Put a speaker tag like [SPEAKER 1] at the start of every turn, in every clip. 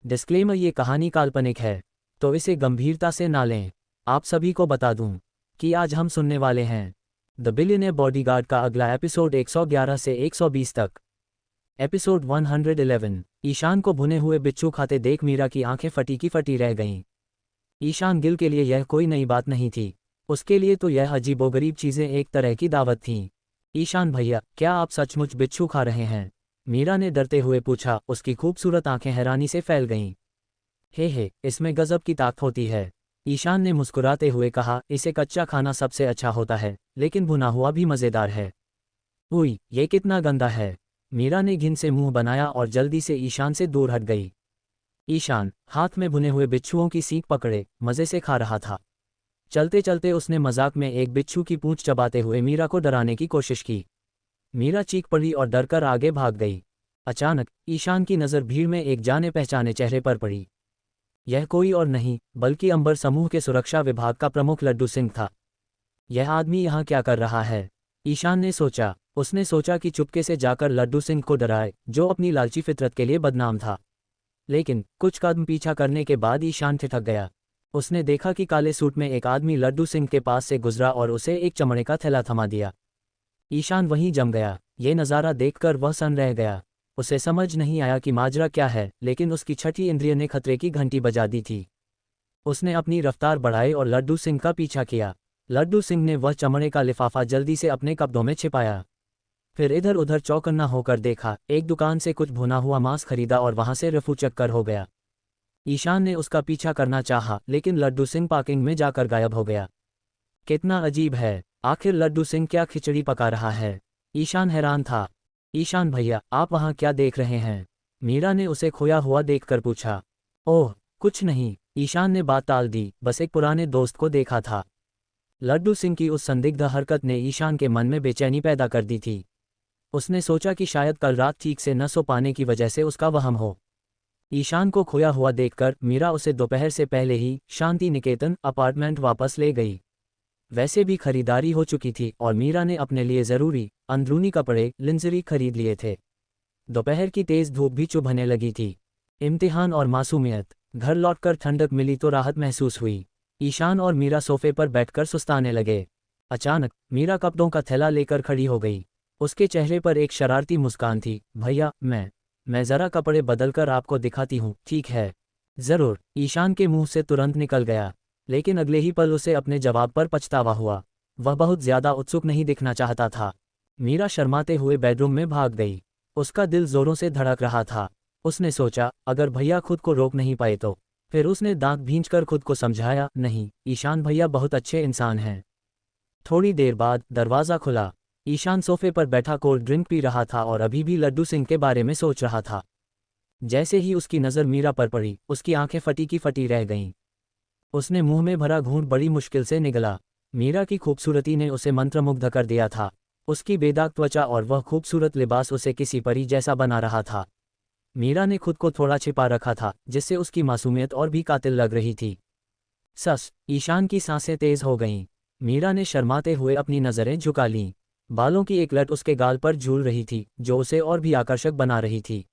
[SPEAKER 1] Disclaimer, ये कहानी काल्पनिक है, तो इसे गंभीरता से ना लें। आप सभी को बता दूं कि आज हम सुनने वाले हैं द बिलियनेयर बॉडीगार्ड का अगला एपिसोड 111 से 120 तक। एपिसोड 111। ईशान को भुने हुए बिच्छू खाते देख मीरा की आंखें फटी की फटी रह गईं। ईशान गिल के लिए यह कोई नई बात नहीं थी, उसके लिए तो यह अजीबोगरीब चीज़ें एक तरह की दावत थीं। ईशान भैया, क्या आप सचमुच बिच्छू खा रहे हैं? मीरा ने डरते हुए पूछा। उसकी खूबसूरत आंखें हैरानी से फैल गईं। हे, इसमें गजब की ताकत होती है, ईशान ने मुस्कुराते हुए कहा। इसे कच्चा खाना सबसे अच्छा होता है, लेकिन भुना हुआ भी मज़ेदार है। उई, ये कितना गंदा है। मीरा ने घिन से मुंह बनाया और जल्दी से ईशान से दूर हट गई। ईशान हाथ में भुने हुए बिच्छुओं की सीख पकड़े मज़े से खा रहा था। चलते चलते उसने मजाक में एक बिच्छू की पूंछ चबाते हुए मीरा को डराने की कोशिश की। मीरा चीख पड़ी और डरकर आगे भाग गई। अचानक ईशान की नज़र भीड़ में एक जाने पहचाने चेहरे पर पड़ी। यह कोई और नहीं बल्कि अंबर समूह के सुरक्षा विभाग का प्रमुख लड्डू सिंह था। यह आदमी यहाँ क्या कर रहा है? ईशान ने सोचा। उसने सोचा कि चुपके से जाकर लड्डू सिंह को डराए, जो अपनी लालची फितरत के लिए बदनाम था। लेकिन कुछ कदम पीछा करने के बाद ईशान ठिठक गया। उसने देखा कि काले सूट में एक आदमी लड्डू सिंह के पास से गुजरा और उसे एक चमड़े का थैला थमा दिया। ईशान वहीं जम गया। ये नज़ारा देखकर वह सन्न रह गया। उसे समझ नहीं आया कि माजरा क्या है, लेकिन उसकी छठी इंद्रिय ने खतरे की घंटी बजा दी थी। उसने अपनी रफ्तार बढ़ाई और लड्डू सिंह का पीछा किया। लड्डू सिंह ने वह चमड़े का लिफाफा जल्दी से अपने कब्जों में छिपाया। फिर इधर उधर चौकन्ना होकर देखा, एक दुकान से कुछ भुना हुआ मांस खरीदा और वहां से रफू चक्कर हो गया। ईशान ने उसका पीछा करना चाहा, लेकिन लड्डू सिंह पार्किंग में जाकर गायब हो गया। कितना अजीब है, आखिर लड्डू सिंह क्या खिचड़ी पका रहा है? ईशान हैरान था। ईशान भैया, आप वहाँ क्या देख रहे हैं? मीरा ने उसे खोया हुआ देखकर पूछा। ओह कुछ नहीं, ईशान ने बात टाल दी, बस एक पुराने दोस्त को देखा था। लड्डू सिंह की उस संदिग्ध हरकत ने ईशान के मन में बेचैनी पैदा कर दी थी। उसने सोचा कि शायद कल रात ठीक से न सो पाने की वजह से उसका वहम हो। ईशान को खोया हुआ देखकर मीरा उसे दोपहर से पहले ही शांति निकेतन अपार्टमेंट वापस ले गई। वैसे भी खरीदारी हो चुकी थी और मीरा ने अपने लिए ज़रूरी अंदरूनी कपड़े लिंजरी खरीद लिए थे। दोपहर की तेज़ धूप भी चुभने लगी थी। इम्तिहान और मासूमियत। घर लौटकर ठंडक मिली तो राहत महसूस हुई। ईशान और मीरा सोफे पर बैठकर सुस्ताने लगे। अचानक मीरा कपड़ों का थैला लेकर खड़ी हो गई। उसके चेहरे पर एक शरारती मुस्कान थी। भैया, मैं ज़रा कपड़े बदलकर आपको दिखाती हूँ, ठीक है? ज़रूर, ईशान के मुंह से तुरंत निकल गया, लेकिन अगले ही पल उसे अपने जवाब पर पछतावा हुआ। वह बहुत ज़्यादा उत्सुक नहीं दिखना चाहता था। मीरा शर्माते हुए बेडरूम में भाग गई। उसका दिल ज़ोरों से धड़क रहा था। उसने सोचा, अगर भैया खुद को रोक नहीं पाए तो। फिर उसने दांत भींचकर खुद को समझाया, नहीं, ईशान भैया बहुत अच्छे इंसान हैं। थोड़ी देर बाद दरवाज़ा खुला। ईशान सोफे पर बैठा कोल्ड ड्रिंक पी रहा था और अभी भी लड्डू सिंह के बारे में सोच रहा था। जैसे ही उसकी नज़र मीरा पर पड़ी, उसकी आंखें फटी की फटी रह गईं। उसने मुंह में भरा घूंट बड़ी मुश्किल से निगला। मीरा की खूबसूरती ने उसे मंत्रमुग्ध कर दिया था। उसकी बेदाग त्वचा और वह खूबसूरत लिबास उसे किसी परी जैसा बना रहा था। मीरा ने खुद को थोड़ा छिपा रखा था, जिससे उसकी मासूमियत और भी कातिल लग रही थी। सस, ईशान की सांसें तेज हो गईं। मीरा ने शर्माते हुए अपनी नज़रें झुका लीं। बालों की एक लट उसके गाल पर झूल रही थी, जो उसे और भी आकर्षक बना रही थी।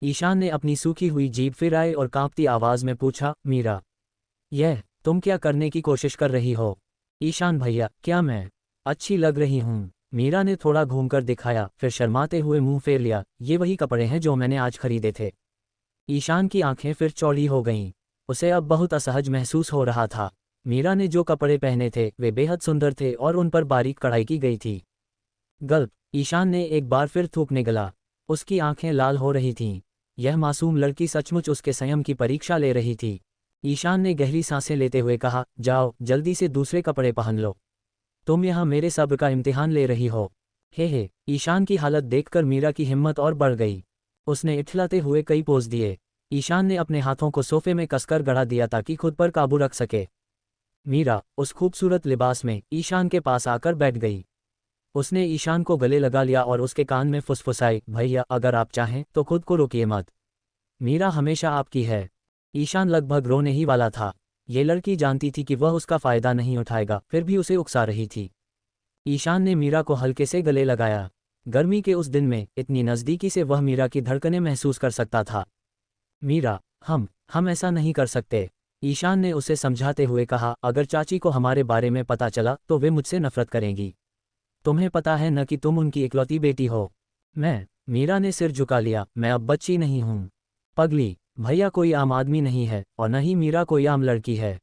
[SPEAKER 1] ईशान ने अपनी सूखी हुई जीभ फिराई और कांपती आवाज़ में पूछा, मीरा, तुम क्या करने की कोशिश कर रही हो? ईशान भैया, क्या मैं अच्छी लग रही हूँ? मीरा ने थोड़ा घूमकर दिखाया, फिर शर्माते हुए मुंह फेर लिया। ये वही कपड़े हैं जो मैंने आज खरीदे थे। ईशान की आंखें फिर चौड़ी हो गईं। उसे अब बहुत असहज महसूस हो रहा था। मीरा ने जो कपड़े पहने थे वे बेहद सुंदर थे और उन पर बारीक कढ़ाई की गई थी। गल्प, ईशान ने एक बार फिर थूक निगला। उसकी आंखें लाल हो रही थीं। यह मासूम लड़की सचमुच उसके संयम की परीक्षा ले रही थी। ईशान ने गहरी सांसें लेते हुए कहा, जाओ जल्दी से दूसरे कपड़े पहन लो। तुम यहाँ मेरे सब्र का इम्तिहान ले रही हो। हे, ईशान की हालत देखकर मीरा की हिम्मत और बढ़ गई। उसने इठलाते हुए कई पोज दिए। ईशान ने अपने हाथों को सोफे में कसकर गड़ा दिया ताकि खुद पर काबू रख सके। मीरा उस खूबसूरत लिबास में ईशान के पास आकर बैठ गई। उसने ईशान को गले लगा लिया और उसके कान में फुसफुसाई, भैया, अगर आप चाहें तो खुद को रोकिए मत। मीरा हमेशा आपकी है। ईशान लगभग रोने ही वाला था। ये लड़की जानती थी कि वह उसका फ़ायदा नहीं उठाएगा, फिर भी उसे उकसा रही थी। ईशान ने मीरा को हल्के से गले लगाया। गर्मी के उस दिन में इतनी नज़दीकी से वह मीरा की धड़कनें महसूस कर सकता था। मीरा, हम ऐसा नहीं कर सकते। ईशान ने उसे समझाते हुए कहा, अगर चाची को हमारे बारे में पता चला तो वे मुझसे नफरत करेंगी। तुम्हें पता है न कि तुम उनकी इकलौती बेटी हो। मीरा ने सिर झुका लिया, मैं अब बच्ची नहीं हूँ। पगली, भैया कोई आम आदमी नहीं है और न ही मीरा कोई आम लड़की है।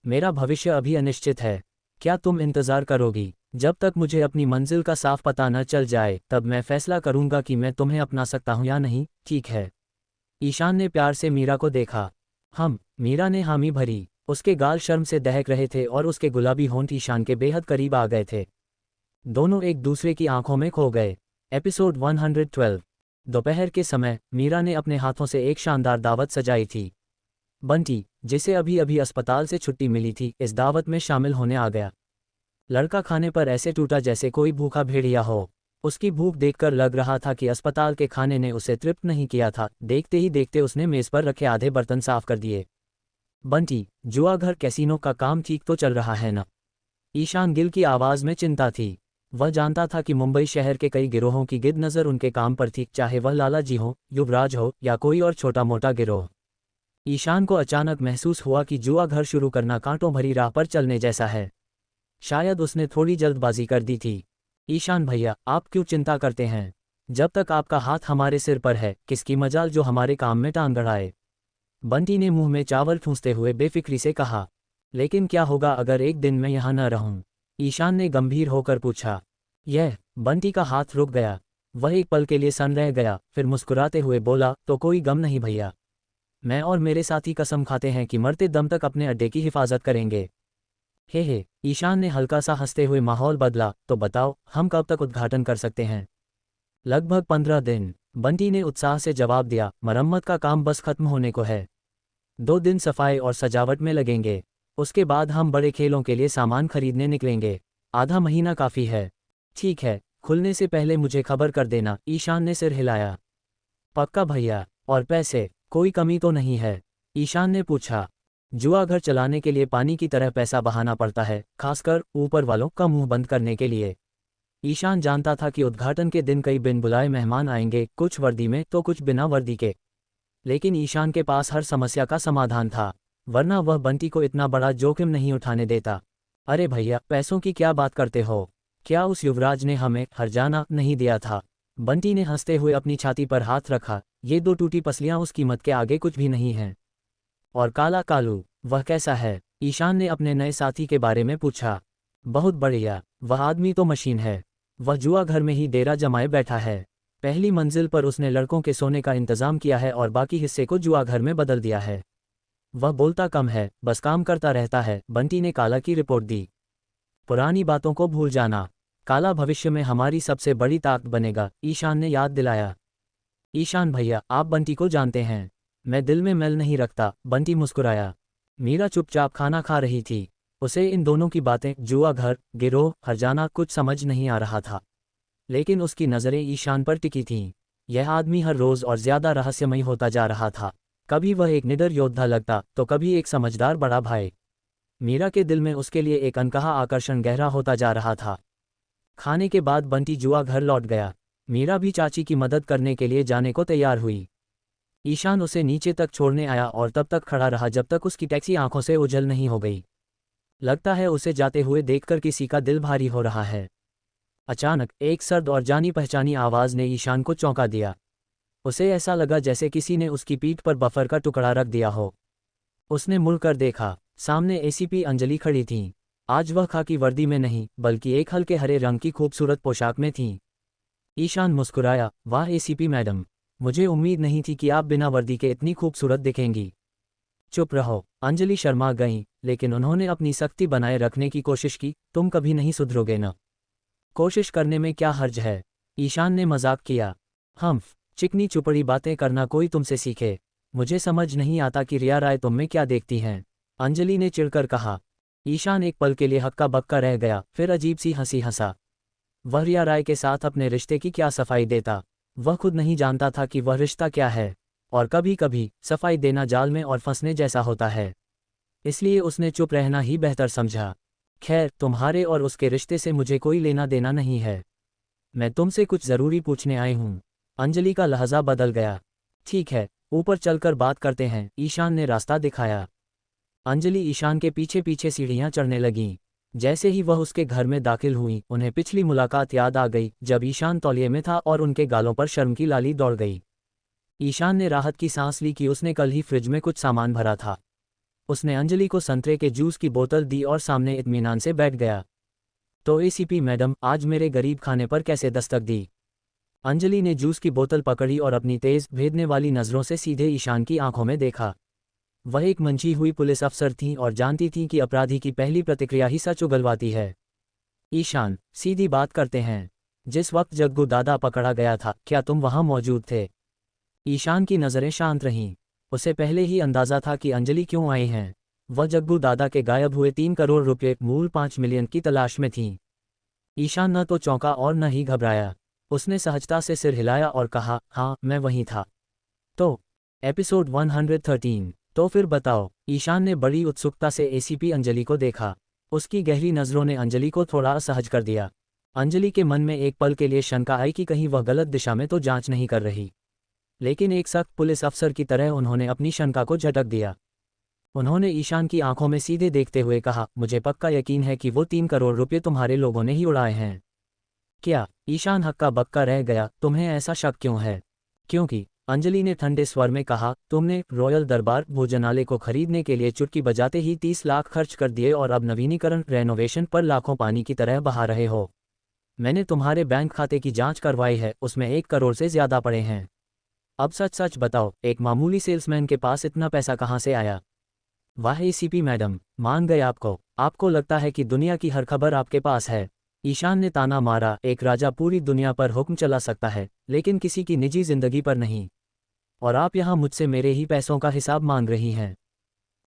[SPEAKER 1] मेरा भविष्य अभी अनिश्चित है। क्या तुम इंतजार करोगी? जब तक मुझे अपनी मंजिल का साफ पता न चल जाए तब मैं फैसला करूंगा कि मैं तुम्हें अपना सकता हूं या नहीं, ठीक है? ईशान ने प्यार से मीरा को देखा। मीरा ने हामी भरी। उसके गाल शर्म से दहक रहे थे और उसके गुलाबी होंठ ईशान के बेहद करीब आ गए थे। दोनों एक दूसरे की आंखों में खो गए। एपिसोड 112। दोपहर के समय मीरा ने अपने हाथों से एक शानदार दावत सजाई थी। बंटी, जिसे अभी अभी अस्पताल से छुट्टी मिली थी, इस दावत में शामिल होने आ गया। लड़का खाने पर ऐसे टूटा जैसे कोई भूखा भेड़िया हो। उसकी भूख देखकर लग रहा था कि अस्पताल के खाने ने उसे तृप्त नहीं किया था। देखते ही देखते उसने मेज पर रखे आधे बर्तन साफ कर दिए। बंटी, जुआघर कैसीनो का काम ठीक तो चल रहा है न? ईशान गिल की आवाज़ में चिंता थी। वह जानता था कि मुंबई शहर के कई गिरोहों की गिद नज़र उनके काम पर थी, चाहे वह लालाजी हो, युवराज हो या कोई और छोटा मोटा गिरोह। ईशान को अचानक महसूस हुआ कि जुआघर शुरू करना कांटों भरी राह पर चलने जैसा है। शायद उसने थोड़ी जल्दबाजी कर दी थी। ईशान भैया, आप क्यों चिंता करते हैं? जब तक आपका हाथ हमारे सिर पर है, किसकी मजाल जो हमारे काम में टांग अड़ाए? बंटी ने मुंह में चावल ठूंसते हुए बेफिक्री से कहा। लेकिन क्या होगा अगर एक दिन मैं यहाँ न रहूं? ईशान ने गंभीर होकर पूछा। बंटी का हाथ रुक गया। वह एक पल के लिए सन्न रह गया, फिर मुस्कुराते हुए बोला, तो कोई गम नहीं भैया। मैं और मेरे साथी कसम खाते हैं कि मरते दम तक अपने अड्डे की हिफाजत करेंगे। हे, ईशान ने हल्का सा हंसते हुए माहौल बदला। तो बताओ, हम कब तक उद्घाटन कर सकते हैं? लगभग 15 दिन, बंटी ने उत्साह से जवाब दिया। मरम्मत का काम बस खत्म होने को है। 2 दिन सफाई और सजावट में लगेंगे। उसके बाद हम बड़े खेलों के लिए सामान खरीदने निकलेंगे। आधा महीना काफ़ी है। ठीक है, खुलने से पहले मुझे खबर कर देना। ईशान ने सिर हिलाया। पक्का भैया। और पैसे, कोई कमी तो नहीं है? ईशान ने पूछा। जुआघर चलाने के लिए पानी की तरह पैसा बहाना पड़ता है, खासकर ऊपर वालों का मुंह बंद करने के लिए। ईशान जानता था कि उद्घाटन के दिन कई बिन बुलाए मेहमान आएंगे, कुछ वर्दी में तो कुछ बिना वर्दी के। लेकिन ईशान के पास हर समस्या का समाधान था, वरना वह बंटी को इतना बड़ा जोखिम नहीं उठाने देता। अरे भैया, पैसों की क्या बात करते हो? क्या उस युवराज ने हमें हर्जाना नहीं दिया था? बंटी ने हंसते हुए अपनी छाती पर हाथ रखा। ये 2 टूटी पसलियां उस कीमत के आगे कुछ भी नहीं हैं। और काला कालू, वह कैसा है? ईशान ने अपने नए साथी के बारे में पूछा। बहुत बढ़िया, वह आदमी तो मशीन है। वह जुआ घर में ही डेरा जमाए बैठा है। पहली मंजिल पर उसने लड़कों के सोने का इंतजाम किया है और बाकी हिस्से को जुआ घर में बदल दिया है। वह बोलता कम है, बस काम करता रहता है। बंटी ने काला की रिपोर्ट दी। पुरानी बातों को भूल जाना, काला भविष्य में हमारी सबसे बड़ी ताकत बनेगा, ईशान ने याद दिलाया। ईशान भैया, आप बंटी को जानते हैं। मैं दिल में मैल नहीं रखता, बंटी मुस्कुराया। मीरा चुपचाप खाना खा रही थी। उसे इन दोनों की बातें, जुआ घर, गिरोह, हर्जाना, कुछ समझ नहीं आ रहा था। लेकिन उसकी नज़रें ईशान पर टिकी थीं। यह आदमी हर रोज़ और ज़्यादा रहस्यमयी होता जा रहा था। कभी वह एक निडर योद्धा लगता तो कभी एक समझदार बड़ा भाई। मीरा के दिल में उसके लिए एक अनकहा आकर्षण गहरा होता जा रहा था। खाने के बाद बंटी जुआ घर लौट गया। मीरा भी चाची की मदद करने के लिए जाने को तैयार हुई। ईशान उसे नीचे तक छोड़ने आया और तब तक खड़ा रहा जब तक उसकी टैक्सी आंखों से ओझल नहीं हो गई। लगता है उसे जाते हुए देखकर किसी का दिल भारी हो रहा है। अचानक एक सर्द और जानी पहचानी आवाज़ ने ईशान को चौंका दिया। उसे ऐसा लगा जैसे किसी ने उसकी पीठ पर बफर का टुकड़ा रख दिया हो। उसने मुड़कर देखा, सामने एसीपी अंजलि खड़ी थीं। आज वह खाकी वर्दी में नहीं, बल्कि एक हल्के हरे रंग की खूबसूरत पोशाक में थीं। ईशान मुस्कुराया। वाह एसीपी मैडम, मुझे उम्मीद नहीं थी कि आप बिना वर्दी के इतनी खूबसूरत दिखेंगी। चुप रहो, अंजलि शर्मा गईं, लेकिन उन्होंने अपनी सख्ती बनाए रखने की कोशिश की। तुम कभी नहीं सुधरोगे न? कोशिश करने में क्या हर्ज है? ईशान ने मजाक किया। चिकनी चुपड़ी बातें करना कोई तुमसे सीखे। मुझे समझ नहीं आता कि रिया राय तुम में क्या देखती हैं, अंजलि ने चिढ़कर कहा। ईशान एक पल के लिए हक्का बक्का रह गया, फिर अजीब सी हंसी हंसा। वह रिया राय के साथ अपने रिश्ते की क्या सफाई देता? वह खुद नहीं जानता था कि वह रिश्ता क्या है, और कभी कभी सफाई देना जाल में और फंसने जैसा होता है। इसलिए उसने चुप रहना ही बेहतर समझा। खैर, तुम्हारे और उसके रिश्ते से मुझे कोई लेना देना नहीं है। मैं तुमसे कुछ ज़रूरी पूछने आई हूँ। अंजलि का लहजा बदल गया। ठीक है, ऊपर चलकर बात करते हैं, ईशान ने रास्ता दिखाया। अंजलि ईशान के पीछे पीछे सीढ़ियां चढ़ने लगीं। जैसे ही वह उसके घर में दाखिल हुई, उन्हें पिछली मुलाकात याद आ गई जब ईशान तौलिए में था और उनके गालों पर शर्म की लाली दौड़ गई। ईशान ने राहत की सांस ली कि उसने कल ही फ्रिज में कुछ सामान भरा था। उसने अंजलि को संतरे के जूस की बोतल दी और सामने इत्मीनान से बैठ गया। तो एसीपी मैडम, आज मेरे गरीब खाने पर कैसे दस्तक दी? अंजलि ने जूस की बोतल पकड़ी और अपनी तेज भेदने वाली नज़रों से सीधे ईशान की आंखों में देखा। वह एक मंची हुई पुलिस अफसर थीं और जानती थीं कि अपराधी की पहली प्रतिक्रिया ही सच उगलवाती है। ईशान, सीधी बात करते हैं। जिस वक्त जग्गू दादा पकड़ा गया था, क्या तुम वहां मौजूद थे? ईशान की नज़रें शांत रहीं। उसे पहले ही अंदाज़ा था कि अंजलि क्यों आई हैं। वह जग्गू दादा के गायब हुए 3 करोड़ रुपये मूल 5 मिलियन की तलाश में थीं। ईशान न तो चौंका और न ही घबराया। उसने सहजता से सिर हिलाया और कहा, हाँ, मैं वहीं था। तो एपिसोड 113। तो फिर बताओ। ईशान ने बड़ी उत्सुकता से एसीपी अंजलि को देखा। उसकी गहरी नज़रों ने अंजलि को थोड़ा असहज कर दिया। अंजलि के मन में एक पल के लिए शंका आई कि कहीं वह गलत दिशा में तो जांच नहीं कर रही। लेकिन एक सख्त पुलिस अफसर की तरह उन्होंने अपनी शंका को झटक दिया। उन्होंने ईशान की आंखों में सीधे देखते हुए कहा, मुझे पक्का यकीन है कि वो 3 करोड़ रुपये तुम्हारे लोगों ने ही उड़ाए हैं। क्या? ईशान हक्का बक्का रह गया। तुम्हें ऐसा शक क्यों है? क्योंकि, अंजलि ने ठंडे स्वर में कहा, तुमने रॉयल दरबार भोजनालय को खरीदने के लिए चुटकी बजाते ही 30 लाख खर्च कर दिए और अब नवीनीकरण रेनोवेशन पर लाखों पानी की तरह बहा रहे हो। मैंने तुम्हारे बैंक खाते की जांच करवाई है, उसमें 1 करोड़ से ज्यादा पड़े हैं। अब सच सच बताओ, एक मामूली सेल्समैन के पास इतना पैसा कहाँ से आया? वाह एसीपी मैडम, मान गए आपको लगता है कि दुनिया की हर खबर आपके पास है। ईशान ने ताना मारा, एक राजा पूरी दुनिया पर हुक्म चला सकता है, लेकिन किसी की निजी जिंदगी पर नहीं। और आप यहाँ मुझसे मेरे ही पैसों का हिसाब मांग रही हैं।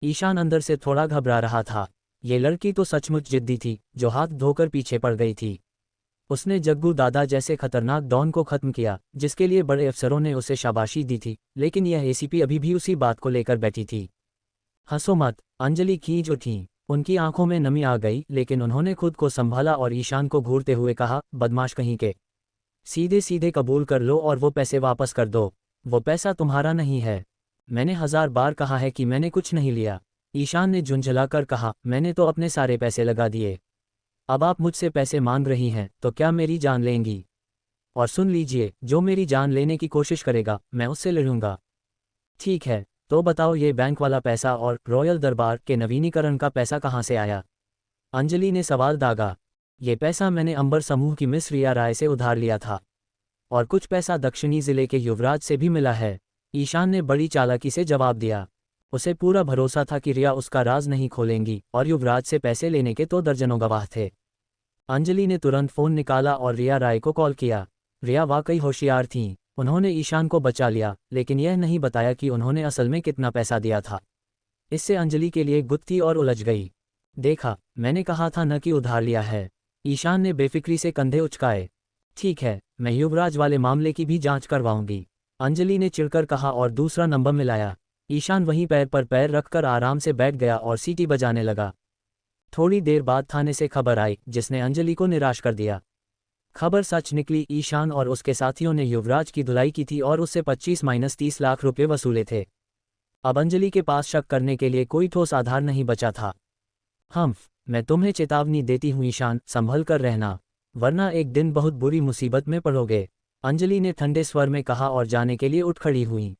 [SPEAKER 1] ईशान अंदर से थोड़ा घबरा रहा था। ये लड़की तो सचमुच जिद्दी थी, जो हाथ धोकर पीछे पड़ गई थी। उसने जग्गू दादा जैसे खतरनाक डॉन को खत्म किया, जिसके लिए बड़े अफसरों ने उसे शाबाशी दी थी, लेकिन यह एसीपी अभी भी उसी बात को लेकर बैठी थी। हंसो मत। अंजलि खींच उठी। उनकी आंखों में नमी आ गई, लेकिन उन्होंने खुद को संभाला और ईशान को घूरते हुए कहा, बदमाश कहीं के। सीधे सीधे कबूल कर लो और वो पैसे वापस कर दो। वो पैसा तुम्हारा नहीं है। मैंने 1000 बार कहा है कि मैंने कुछ नहीं लिया। ईशान ने झुंझलाकर कहा, मैंने तो अपने सारे पैसे लगा दिए। अब आप मुझसे पैसे मांग रही हैं, तो क्या मेरी जान लेंगी? और सुन लीजिए, जो मेरी जान लेने की कोशिश करेगा, मैं उससे लड़ूंगा। ठीक है, तो बताओ ये बैंक वाला पैसा और रॉयल दरबार के नवीनीकरण का पैसा कहाँ से आया? अंजलि ने सवाल दागा। ये पैसा मैंने अंबर समूह की मिस रिया राय से उधार लिया था। और कुछ पैसा दक्षिणी जिले के युवराज से भी मिला है। ईशान ने बड़ी चालाकी से जवाब दिया। उसे पूरा भरोसा था कि रिया उसका राज नहीं खोलेंगी, और युवराज से पैसे लेने के तो दर्जनों गवाह थे। अंजलि ने तुरंत फ़ोन निकाला और रिया राय को कॉल किया। रिया वाकई होशियार थीं। उन्होंने ईशान को बचा लिया, लेकिन यह नहीं बताया कि उन्होंने असल में कितना पैसा दिया था। इससे अंजलि के लिए गुत्थी और उलझ गई। देखा, मैंने कहा था न कि उधार लिया है। ईशान ने बेफिक्री से कंधे उचकाए। ठीक है, मैं युवराज वाले मामले की भी जांच करवाऊंगी, अंजलि ने चिढ़कर कहा और दूसरा नंबर मिलाया। ईशान वहीं पैर पर पैर रखकर आराम से बैठ गया और सीटी बजाने लगा। थोड़ी देर बाद थाने से खबर आई, जिसने अंजलि को निराश कर दिया। खबर सच निकली। ईशान और उसके साथियों ने युवराज की धुलाई की थी और उससे 25-30 लाख रुपये वसूले थे। अब अंजलि के पास शक करने के लिए कोई ठोस आधार नहीं बचा था। मैं तुम्हें चेतावनी देती हूँ ईशान, संभल कर रहना, वरना एक दिन बहुत बुरी मुसीबत में पड़ोगे, अंजलि ने ठंडे स्वर में कहा और जाने के लिए उठ खड़ी हुई।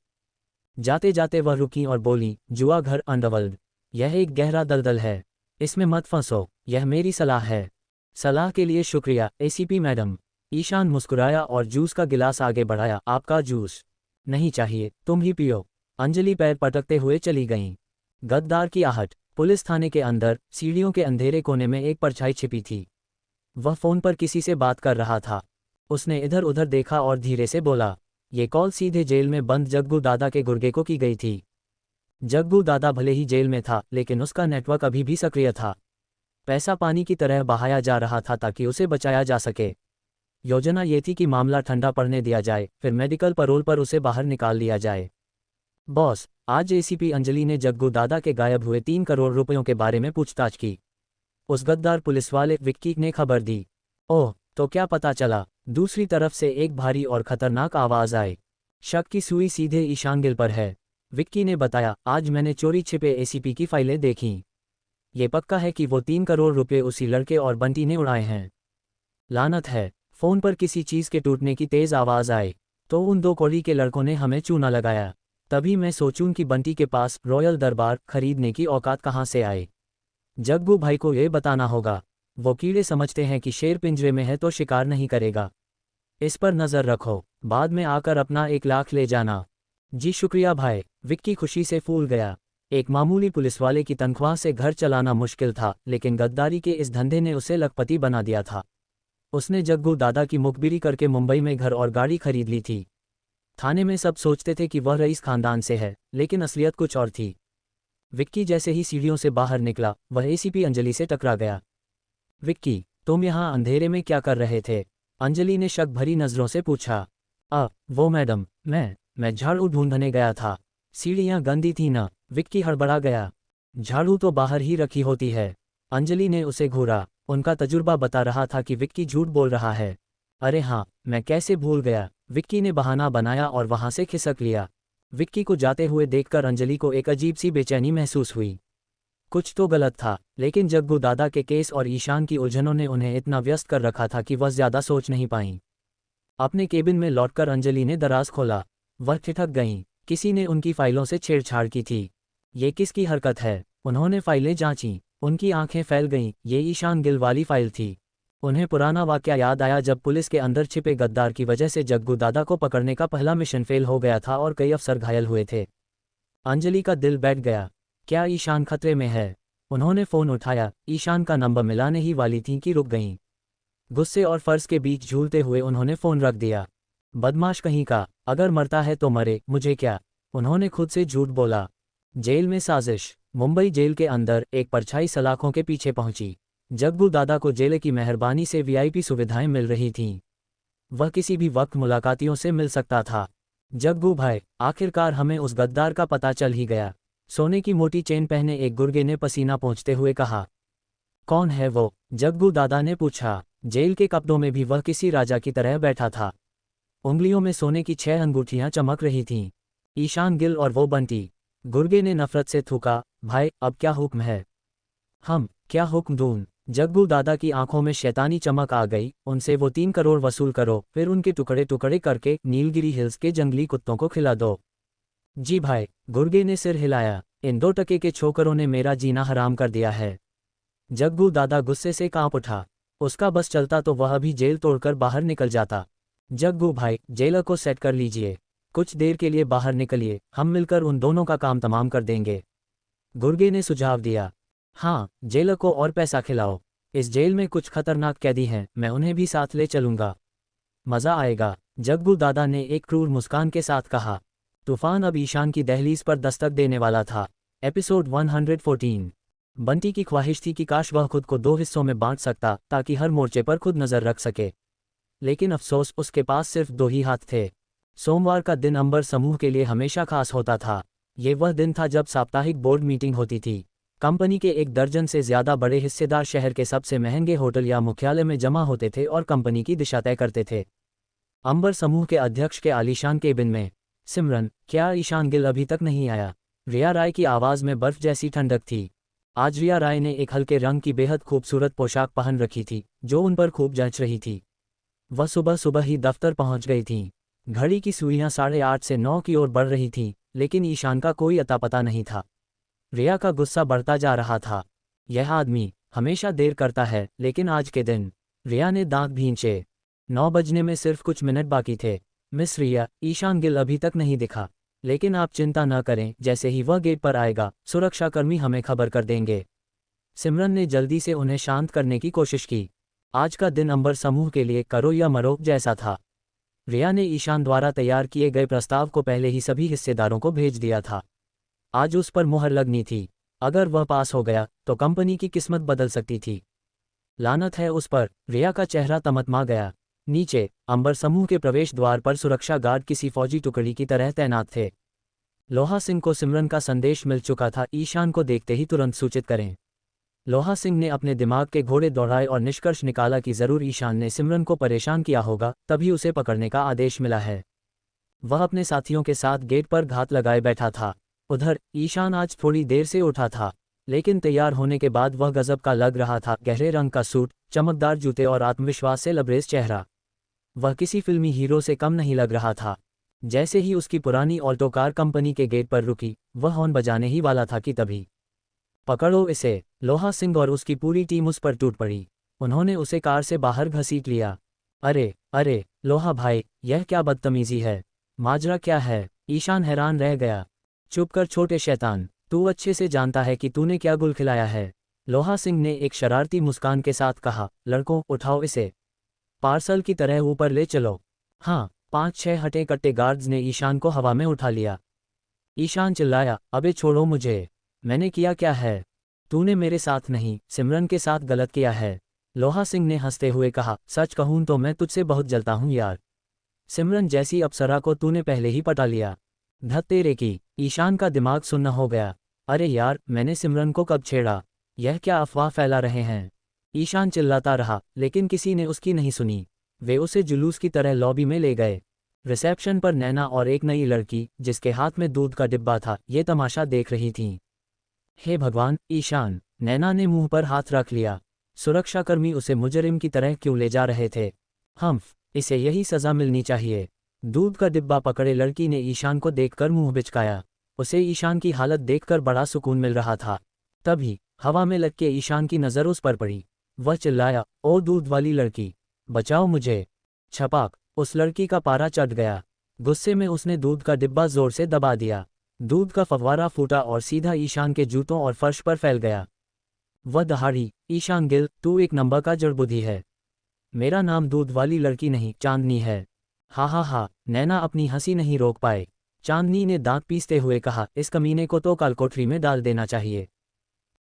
[SPEAKER 1] जाते जाते वह रुकी और बोली, जुआ घर अंडरवर्ल्ड, यह एक गहरा दलदल है, इसमें मत फंसो, यह मेरी सलाह है। सलाह के लिए शुक्रिया एसीपी मैडम। ईशान मुस्कुराया और जूस का गिलास आगे बढ़ाया। आपका जूस नहीं चाहिए, तुम ही पियो, अंजलि पैर पटकते हुए चली गईं। गद्दार की आहट। पुलिस थाने के अंदर सीढ़ियों के अंधेरे कोने में एक परछाई छिपी थी। वह फोन पर किसी से बात कर रहा था। उसने इधर उधर देखा और धीरे से बोला, ये कॉल सीधे जेल में बंद जग्गू दादा के गुर्गे को की गई थी। जग्गू दादा भले ही जेल में था, लेकिन उसका नेटवर्क अभी भी सक्रिय था। पैसा पानी की तरह बहाया जा रहा था ताकि उसे बचाया जा सके। योजना ये थी कि मामला ठंडा पड़ने दिया जाए, फिर मेडिकल पैरोल पर उसे बाहर निकाल लिया जाए। बॉस, आज एसीपी अंजलि ने जग्गू दादा के गायब हुए 3 करोड़ रुपयों के बारे में पूछताछ की। उस गद्दार पुलिसवाले विक्की ने खबर दी। ओह, तो क्या पता चला? दूसरी तरफ से एक भारी और खतरनाक आवाज आई। शक की सुई सीधे ईशान गिल पर है। विक्की ने बताया, आज मैंने चोरी छिपे एसीपी की फाइलें देखीं। ये पक्का है कि वो 3 करोड़ रुपए उसी लड़के और बंटी ने उड़ाए हैं। लानत है। फोन पर किसी चीज़ के टूटने की तेज़ आवाज़ आई तो उन 2 कौड़ी के लड़कों ने हमें चूना लगाया। तभी मैं सोचूं कि बंटी के पास रॉयल दरबार खरीदने की औकात कहाँ से आए। जग्गू भाई को ये बताना होगा। वो कीड़े समझते हैं कि शेर पिंजरे में है तो शिकार नहीं करेगा। इस पर नज़र रखो, बाद में आकर अपना 1 लाख ले जाना। जी शुक्रिया भाई। विक्की खुशी से फूल गया। एक मामूली पुलिसवाले की तनख्वाह से घर चलाना मुश्किल था, लेकिन गद्दारी के इस धंधे ने उसे लखपति बना दिया था। उसने जग्गू दादा की मुखबिरी करके मुंबई में घर और गाड़ी खरीद ली थी। थाने में सब सोचते थे कि वह रईस खानदान से है, लेकिन असलियत कुछ और थी। विक्की जैसे ही सीढ़ियों से बाहर निकला, वह एसीपी अंजलि से टकरा गया। विक्की, तुम यहाँ अंधेरे में क्या कर रहे थे? अंजलि ने शक भरी नज़रों से पूछा। वो मैडम, मैं झाड़ू ढूंढने गया था। सीढ़ियाँ गंदी थी ना? विक्की हड़बड़ा गया। झाड़ू तो बाहर ही रखी होती है। अंजलि ने उसे घूरा। उनका तजुर्बा बता रहा था कि विक्की झूठ बोल रहा है। अरे हाँ, मैं कैसे भूल गया। विक्की ने बहाना बनाया और वहां से खिसक लिया। विक्की को जाते हुए देखकर अंजलि को एक अजीब सी बेचैनी महसूस हुई। कुछ तो गलत था, लेकिन जग्गू दादा के केस और ईशान की उलझनों ने उन्हें इतना व्यस्त कर रखा था कि वह ज्यादा सोच नहीं पाईं। अपने केबिन में लौटकर अंजलि ने दराज खोला। वह ठिठक गईं। किसी ने उनकी फाइलों से छेड़छाड़ की थी। ये किसकी हरकत है? उन्होंने फाइलें जांचीं। उनकी आंखें फैल गईं। ये ईशान गिल वाली फाइल थी। उन्हें पुराना वाकया याद आया जब पुलिस के अंदर छिपे गद्दार की वजह से जग्गू दादा को पकड़ने का पहला मिशन फेल हो गया था और कई अफसर घायल हुए थे। अंजलि का दिल बैठ गया। क्या ईशान खतरे में है? उन्होंने फ़ोन उठाया। ईशान का नंबर मिलाने ही वाली थी कि रुक गईं। गुस्से और फर्ज के बीच झूलते हुए उन्होंने फ़ोन रख दिया। बदमाश कहीं का, अगर मरता है तो मरे, मुझे क्या? उन्होंने खुद से झूठ बोला। जेल में साजिश। मुंबई जेल के अंदर एक परछाई सलाखों के पीछे पहुंची। जग्गू दादा को जेल की मेहरबानी से वीआईपी सुविधाएं मिल रही थीं। वह किसी भी वक्त मुलाकातियों से मिल सकता था। जग्गू भाई, आखिरकार हमें उस गद्दार का पता चल ही गया। सोने की मोटी चेन पहने एक गुर्गे ने पसीना पोंछते हुए कहा। कौन है वो? जग्गू दादा ने पूछा। जेल के कपड़ों में भी वह किसी राजा की तरह बैठा था। उंगलियों में सोने की 6 अंगूठियां चमक रही थीं। ईशान गिल और वो बंटी। गुर्गे ने नफरत से थूका। भाई, अब क्या हुक्म है? हम क्या हुक्म दूं? जग्गू दादा की आंखों में शैतानी चमक आ गई। उनसे वो 3 करोड़ वसूल करो, फिर उनके टुकड़े टुकड़े करके नीलगिरी हिल्स के जंगली कुत्तों को खिला दो। जी भाई। गुर्गे ने सिर हिलाया। इन 2 टके के छोकरों ने मेरा जीना हराम कर दिया है। जग्गू दादा गुस्से से कांप उठा। उसका बस चलता तो वह भी जेल तोड़कर बाहर निकल जाता। जग्गू भाई, जेलर को सेट कर लीजिए। कुछ देर के लिए बाहर निकलिए, हम मिलकर उन दोनों का काम तमाम कर देंगे। गुर्गे ने सुझाव दिया। हाँ, जेलर को और पैसा खिलाओ। इस जेल में कुछ खतरनाक कैदी हैं, मैं उन्हें भी साथ ले चलूंगा। मज़ा आएगा। जग्गू दादा ने एक क्रूर मुस्कान के साथ कहा। तूफान अब ईशान की दहलीज पर दस्तक देने वाला था। एपिसोड 114। बंटी की ख्वाहिश थी कि काश वह खुद को 2 हिस्सों में बांट सकता ताकि हर मोर्चे पर खुद नज़र रख सके। लेकिन अफसोस, उसके पास सिर्फ 2 ही हाथ थे। सोमवार का दिन अंबर समूह के लिए हमेशा खास होता था। ये वह दिन था जब साप्ताहिक बोर्ड मीटिंग होती थी। कंपनी के 1 दर्जन से ज़्यादा बड़े हिस्सेदार शहर के सबसे महंगे होटल या मुख्यालय में जमा होते थे और कंपनी की दिशा तय करते थे। अंबर समूह के अध्यक्ष के आलीशान केबिन में। सिमरन, क्या ईशान गिल अभी तक नहीं आया? रिया राय की आवाज़ में बर्फ जैसी ठंडक थी। आज रिया राय ने एक हल्के रंग की बेहद खूबसूरत पोशाक पहन रखी थी, जो उन पर खूब जच रही थी। वह सुबह सुबह ही दफ्तर पहुंच गई थीं। घड़ी की सुइयां 8:30 से 9 की ओर बढ़ रही थीं, लेकिन ईशान का कोई अता पता नहीं था। रिया का गुस्सा बढ़ता जा रहा था। यह आदमी हमेशा देर करता है, लेकिन आज के दिन। रिया ने दांत भींचे। 9 बजने में सिर्फ कुछ मिनट बाकी थे। मिस रिया, ईशान गिल अभी तक नहीं दिखा, लेकिन आप चिंता न करें, जैसे ही वह गेट पर आएगा, सुरक्षाकर्मी हमें खबर कर देंगे। सिमरन ने जल्दी से उन्हें शांत करने की कोशिश की। आज का दिन अंबर समूह के लिए करो या मरो जैसा था। रिया ने ईशान द्वारा तैयार किए गए प्रस्ताव को पहले ही सभी हिस्सेदारों को भेज दिया था। आज उस पर मुहर लगनी थी। अगर वह पास हो गया तो कंपनी की किस्मत बदल सकती थी। लानत है उस पर। रिया का चेहरा तमतमा गया। नीचे अंबर समूह के प्रवेश द्वार पर सुरक्षा गार्ड किसी फौजी टुकड़ी की तरह तैनात थे। लोहा सिंह को सिमरन का संदेश मिल चुका था, ईशान को देखते ही तुरंत सूचित करें। लोहा सिंह ने अपने दिमाग के घोड़े दौड़ाए और निष्कर्ष निकाला कि जरूर ईशान ने सिमरन को परेशान किया होगा, तभी उसे पकड़ने का आदेश मिला है। वह अपने साथियों के साथ गेट पर घात लगाए बैठा था। उधर ईशान आज थोड़ी देर से उठा था, लेकिन तैयार होने के बाद वह गजब का लग रहा था। गहरे रंग का सूट, चमकदार जूते और आत्मविश्वास से लबरेज चेहरा। वह किसी फिल्मी हीरो से कम नहीं लग रहा था। जैसे ही उसकी पुरानी ऑल्टो कार कंपनी के गेट पर रुकी, वह हॉर्न बजाने ही वाला था कि तभी पकड़ो इसे, लोहा सिंह और उसकी पूरी टीम उस पर टूट पड़ी। उन्होंने उसे कार से बाहर घसीट लिया। अरे अरे लोहा भाई, यह क्या बदतमीजी है? माजरा क्या है? ईशान हैरान रह गया। चुप कर छोटे शैतान, तू अच्छे से जानता है कि तूने क्या गुल खिलाया है, लोहा सिंह ने एक शरारती मुस्कान के साथ कहा। लड़कों, उठाओ इसे, पार्सल की तरह ऊपर ले चलो। हाँ, 5-6 हटे कट्टे गार्ड्स ने ईशान को हवा में उठा लिया। ईशान चिल्लाया, अबे छोड़ो मुझे, मैंने किया क्या है? तूने मेरे साथ नहीं, सिमरन के साथ गलत किया है, लोहा सिंह ने हंसते हुए कहा। सच कहूं तो मैं तुझसे बहुत जलता हूं यार। सिमरन जैसी अप्सरा को तूने पहले ही पटा लिया। धत तेरे की, ईशान का दिमाग सुन्न हो गया। अरे यार, मैंने सिमरन को कब छेड़ा? यह क्या अफवाह फैला रहे हैं? ईशान चिल्लाता रहा, लेकिन किसी ने उसकी नहीं सुनी। वे उसे जुलूस की तरह लॉबी में ले गए। रिसेप्शन पर नैना और एक नई लड़की, जिसके हाथ में दूध का डिब्बा था, ये तमाशा देख रही थीं। हे भगवान, ईशान, नैना ने मुंह पर हाथ रख लिया। सुरक्षाकर्मी उसे मुजरिम की तरह क्यों ले जा रहे थे? इसे यही सजा मिलनी चाहिए। दूध का डिब्बा पकड़े लड़की ने ईशान को देखकर मुंह बिचकाया। उसे ईशान की हालत देखकर बड़ा सुकून मिल रहा था। तभी हवा में लटके ईशान की नज़र उस पर पड़ी। वह चिल्लाया, ओ दूध वाली लड़की, बचाओ मुझे। छपाक, उस लड़की का पारा चढ़ गया। गुस्से में उसने दूध का डिब्बा जोर से दबा दिया। दूध का फव्वारा फूटा और सीधा ईशान के जूतों और फर्श पर फैल गया। वह दहाड़ी, ईशान गिल, तू एक नंबर का जड़बुद्धि है। मेरा नाम दूध वाली लड़की नहीं, चांदनी है। हा हा हा, नैना अपनी हंसी नहीं रोक पाए। चांदनी ने दांत पीसते हुए कहा, इस कमीने को तो काल कोठरी में डाल देना चाहिए।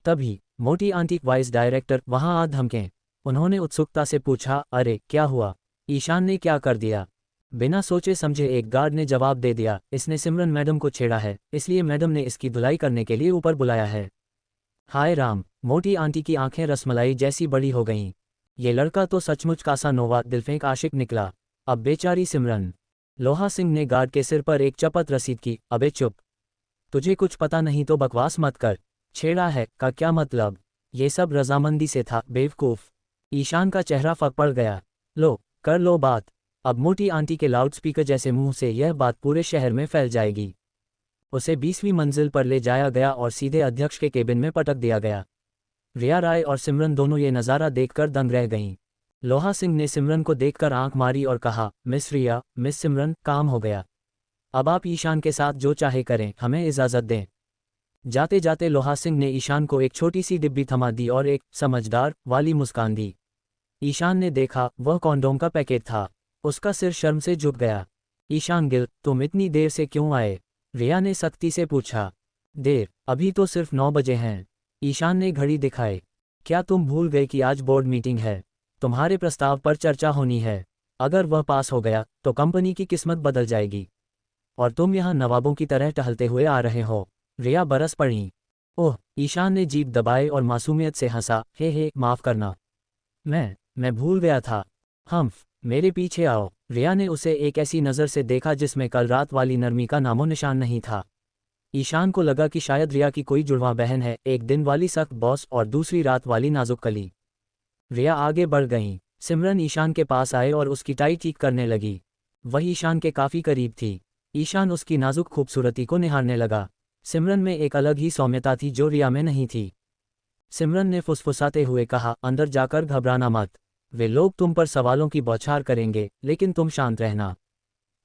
[SPEAKER 1] तभी मोटी आंटी वाइस डायरेक्टर वहां आ धमके। उन्होंने उत्सुकता से पूछा, अरे क्या हुआ? ईशान ने क्या कर दिया? बिना सोचे समझे एक गार्ड ने जवाब दे दिया, इसने सिमरन मैडम को छेड़ा है, इसलिए मैडम ने इसकी धुलाई करने के लिए ऊपर बुलाया है। हाय राम, मोटी आंटी की आंखें रसमलाई जैसी बड़ी हो गईं। ये लड़का तो सचमुच कासानोवा दिलफेंक आशिक निकला। अब बेचारी सिमरन। लोहा सिंह ने गार्ड के सिर पर एक चपत रसीद की। अबे चुप, तुझे कुछ पता नहीं तो बकवास मत कर। छेड़ा है का क्या मतलब? ये सब रजामंदी से था, बेवकूफ। ईशान का चेहरा फक पड़ गया। लो, कर लो बात। अब मोटी आंटी के लाउडस्पीकर जैसे मुंह से यह बात पूरे शहर में फैल जाएगी। उसे 20वीं मंजिल पर ले जाया गया और सीधे अध्यक्ष के केबिन में पटक दिया गया। रिया राय और सिमरन दोनों ये नज़ारा देखकर दंग रह गईं। लोहा सिंह ने सिमरन को देखकर आंख मारी और कहा, मिस रिया, मिस सिमरन, काम हो गया। अब आप ईशान के साथ जो चाहे करें, हमें इजाज़त दें। जाते जाते लोहा सिंह ने ईशान को एक छोटी सी डिब्बी थमा दी और एक समझदार वाली मुस्कान दी। ईशान ने देखा, वह कॉन्डोम का पैकेट था। उसका सिर शर्म से झुक गया। ईशान गिल, तुम इतनी देर से क्यों आए? रिया ने सख्ती से पूछा। देर? अभी तो सिर्फ 9 बजे हैं। ईशान ने घड़ी दिखाई। क्या तुम भूल गए कि आज बोर्ड मीटिंग है? तुम्हारे प्रस्ताव पर चर्चा होनी है। अगर वह पास हो गया तो कंपनी की किस्मत बदल जाएगी। और तुम यहाँ नवाबों की तरह टहलते हुए आ रहे हो। रिया बरस पड़ी। ओह, ईशान ने जीभ दबाए और मासूमियत से हंसा। हे माफ़ करना, मैं भूल गया था। मेरे पीछे आओ। रिया ने उसे एक ऐसी नज़र से देखा जिसमें कल रात वाली नरमी का नामो निशान नहीं था। ईशान को लगा कि शायद रिया की कोई जुड़वां बहन है, एक दिन वाली सख्त बॉस और दूसरी रात वाली नाजुक कली। रिया आगे बढ़ गईं। सिमरन ईशान के पास आए और उसकी टाई ठीक करने लगी। वह ईशान के काफ़ी करीब थी। ईशान उसकी नाजुक खूबसूरती को निहारने लगा। सिमरन में एक अलग ही सौम्यता थी जो रिया में नहीं थी। सिमरन ने फुसफुसाते हुए कहा, अंदर जाकर घबराना मत। वे लोग तुम पर सवालों की बौछार करेंगे, लेकिन तुम शांत रहना।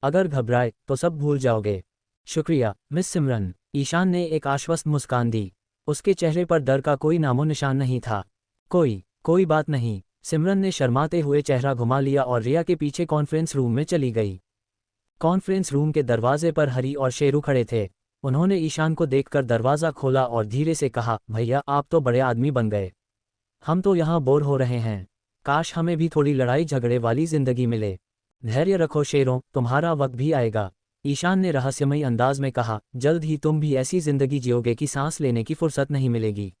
[SPEAKER 1] अगर घबराए तो सब भूल जाओगे। शुक्रिया मिस सिमरन। ईशान ने एक आश्वस्त मुस्कान दी। उसके चेहरे पर डर का कोई नामो निशान नहीं था। कोई बात नहीं। सिमरन ने शर्माते हुए चेहरा घुमा लिया और रिया के पीछे कॉन्फ्रेंस रूम में चली गई। कॉन्फ्रेंस रूम के दरवाजे पर हरी और शेरू खड़े थे। उन्होंने ईशान को देखकर दरवाज़ा खोला और धीरे से कहा, भैया आप तो बड़े आदमी बन गए। हम तो यहाँ बोर हो रहे हैं। काश हमें भी थोड़ी लड़ाई झगड़े वाली जिंदगी मिले। धैर्य रखो शेरों, तुम्हारा वक्त भी आएगा। ईशान ने रहस्यमयी अंदाज में कहा, जल्द ही तुम भी ऐसी जिंदगी जियोगे कि सांस लेने की फुर्सत नहीं मिलेगी।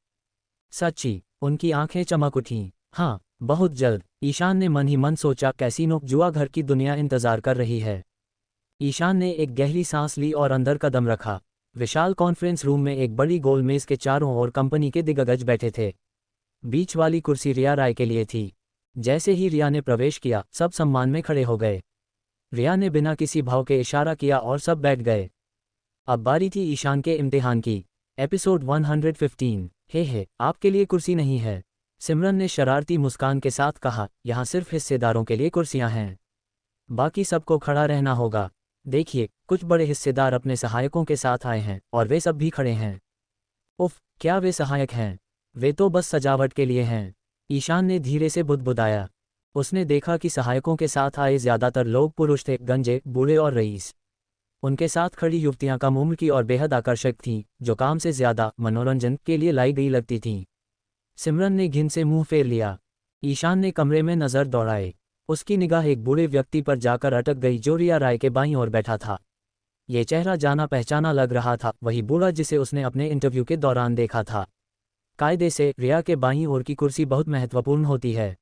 [SPEAKER 1] सच्ची? उनकी आंखें चमक उठीं। हाँ, बहुत जल्द। ईशान ने मन ही मन सोचा, कैसीनो जुआ घर की दुनिया इंतजार कर रही है। ईशान ने एक गहरी सांस ली और अंदर कदम रखा। विशाल कॉन्फ्रेंस रूम में एक बड़ी गोल मेज के चारों ओर कंपनी के दिग्गज बैठे थे। बीच वाली कुर्सी रिया राय के लिए थी। जैसे ही रिया ने प्रवेश किया, सब सम्मान में खड़े हो गए। रिया ने बिना किसी भाव के इशारा किया और सब बैठ गए। अब बारी थी ईशान के इम्तिहान की। एपिसोड 115। हे आपके लिए कुर्सी नहीं है, सिमरन ने शरारती मुस्कान के साथ कहा। यहाँ सिर्फ हिस्सेदारों के लिए कुर्सियां हैं, बाकी सबको खड़ा रहना होगा। देखिए, कुछ बड़े हिस्सेदार अपने सहायकों के साथ आए हैं और वे सब भी खड़े हैं। उफ, क्या वे सहायक हैं? वे तो बस सजावट के लिए हैं, ईशान ने धीरे से बुदबुदाया। उसने देखा कि सहायकों के साथ आए ज्यादातर लोग पुरुष थे, गंजे, बूढ़े और रईस। उनके साथ खड़ी युवतियां कम उम्र की और बेहद आकर्षक थीं, जो काम से ज्यादा मनोरंजन के लिए लाई गई लगती थीं। सिमरन ने घिन से मुंह फेर लिया। ईशान ने कमरे में नजर दौड़ाई। उसकी निगाह एक बूढ़े व्यक्ति पर जाकर अटक गई जो रिया राय के बाईं ओर बैठा था। ये चेहरा जाना पहचाना लग रहा था, वही बूढ़ा जिसे उसने अपने इंटरव्यू के दौरान देखा था। कायदे से रिया के बाईं ओर की कुर्सी बहुत महत्वपूर्ण होती है।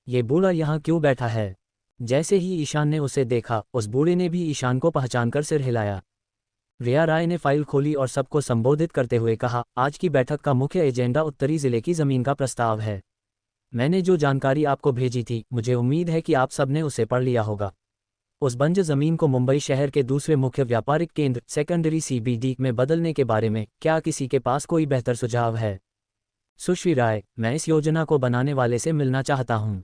[SPEAKER 1] ये बूढ़ा यहाँ क्यों बैठा है? जैसे ही ईशान ने उसे देखा, उस बूढ़े ने भी ईशान को पहचानकर सिर हिलाया। रिया राय ने फाइल खोली और सबको संबोधित करते हुए कहा, आज की बैठक का मुख्य एजेंडा उत्तरी जिले की जमीन का प्रस्ताव है। मैंने जो जानकारी आपको भेजी थी, मुझे उम्मीद है कि आप सबने उसे पढ़ लिया होगा। उस बंजर जमीन को मुंबई शहर के दूसरे मुख्य व्यापारिक केंद्र सेकेंडरी CBD में बदलने के बारे में क्या किसी के पास कोई बेहतर सुझाव है? सुश्री राय, मैं इस योजना को बनाने वाले से मिलना चाहता हूँ।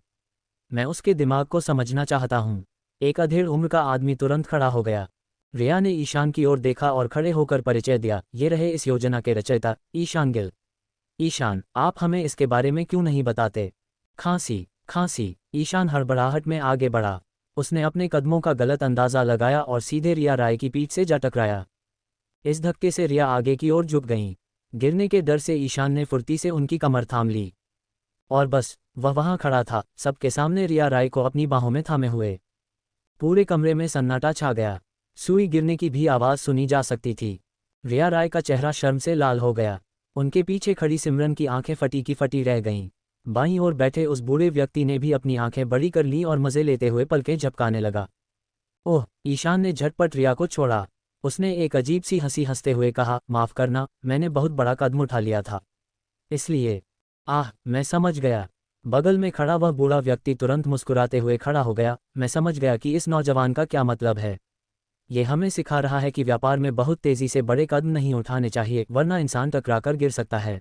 [SPEAKER 1] मैं उसके दिमाग को समझना चाहता हूँ। एक अधेड़ उम्र का आदमी तुरंत खड़ा हो गया। रिया ने ईशान की ओर देखा और खड़े होकर परिचय दिया। ये रहे इस योजना के रचयिता, ईशान गिल। ईशान, आप हमें इसके बारे में क्यों नहीं बताते? खांसी। ईशान हड़बड़ाहट में आगे बढ़ा। उसने अपने कदमों का गलत अंदाजा लगाया और सीधे रिया राय की पीठ से जा टकराया। इस धक्के से रिया आगे की ओर झुक गईं। गिरने के डर से ईशान ने फुर्ती से उनकी कमर थाम ली। और बस, वह वहां खड़ा था, सबके सामने रिया राय को अपनी बाहों में थामे हुए। पूरे कमरे में सन्नाटा छा गया। सुई गिरने की भी आवाज सुनी जा सकती थी। रिया राय का चेहरा शर्म से लाल हो गया। उनके पीछे खड़ी सिमरन की आंखें फटी की फटी रह गईं। बाईं ओर बैठे उस बूढ़े व्यक्ति ने भी अपनी आंखें बड़ी कर लीं और मजे लेते हुए पलकें झपकाने लगा। ओह, ईशान ने झटपट रिया को छोड़ा। उसने एक अजीब सी हंसी हंसते हुए कहा, माफ करना, मैंने बहुत बड़ा कदम उठा लिया था, इसलिए। मैं समझ गया। बगल में खड़ा वह बूढ़ा व्यक्ति तुरंत मुस्कुराते हुए खड़ा हो गया। मैं समझ गया कि इस नौजवान का क्या मतलब है। ये हमें सिखा रहा है कि व्यापार में बहुत तेजी से बड़े कदम नहीं उठाने चाहिए, वरना इंसान टकराकर गिर सकता है।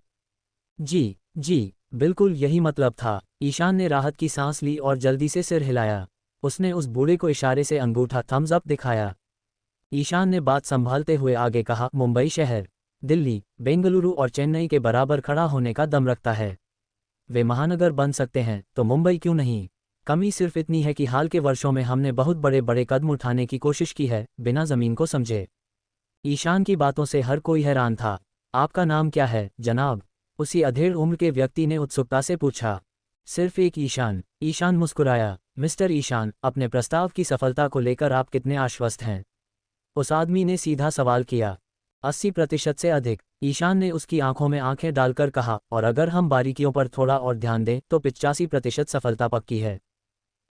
[SPEAKER 1] जी, बिल्कुल यही मतलब था। ईशान ने राहत की सांस ली और जल्दी से सिर हिलाया। उसने उस बूढ़े को इशारे से अंगूठा थम्स अप दिखाया। ईशान ने बात संभालते हुए आगे कहा, मुंबई शहर दिल्ली, बेंगलुरु और चेन्नई के बराबर खड़ा होने का दम रखता है। वे महानगर बन सकते हैं, तो मुंबई क्यों नहीं? कमी सिर्फ इतनी है कि हाल के वर्षों में हमने बहुत बड़े बड़े कदम उठाने की कोशिश की है, बिना जमीन को समझे। ईशान की बातों से हर कोई हैरान था। आपका नाम क्या है, जनाब? उसी अधेड़ उम्र के व्यक्ति ने उत्सुकता से पूछा। सिर्फ एक ईशान। ईशान मुस्कुराया। मिस्टर ईशान, अपने प्रस्ताव की सफलता को लेकर आप कितने आश्वस्त हैं? उस आदमी ने सीधा सवाल किया। 80% से अधिक, ईशान ने उसकी आंखों में आंखें डालकर कहा, और अगर हम बारीकियों पर थोड़ा और ध्यान दें तो 85% सफलता पक्की है।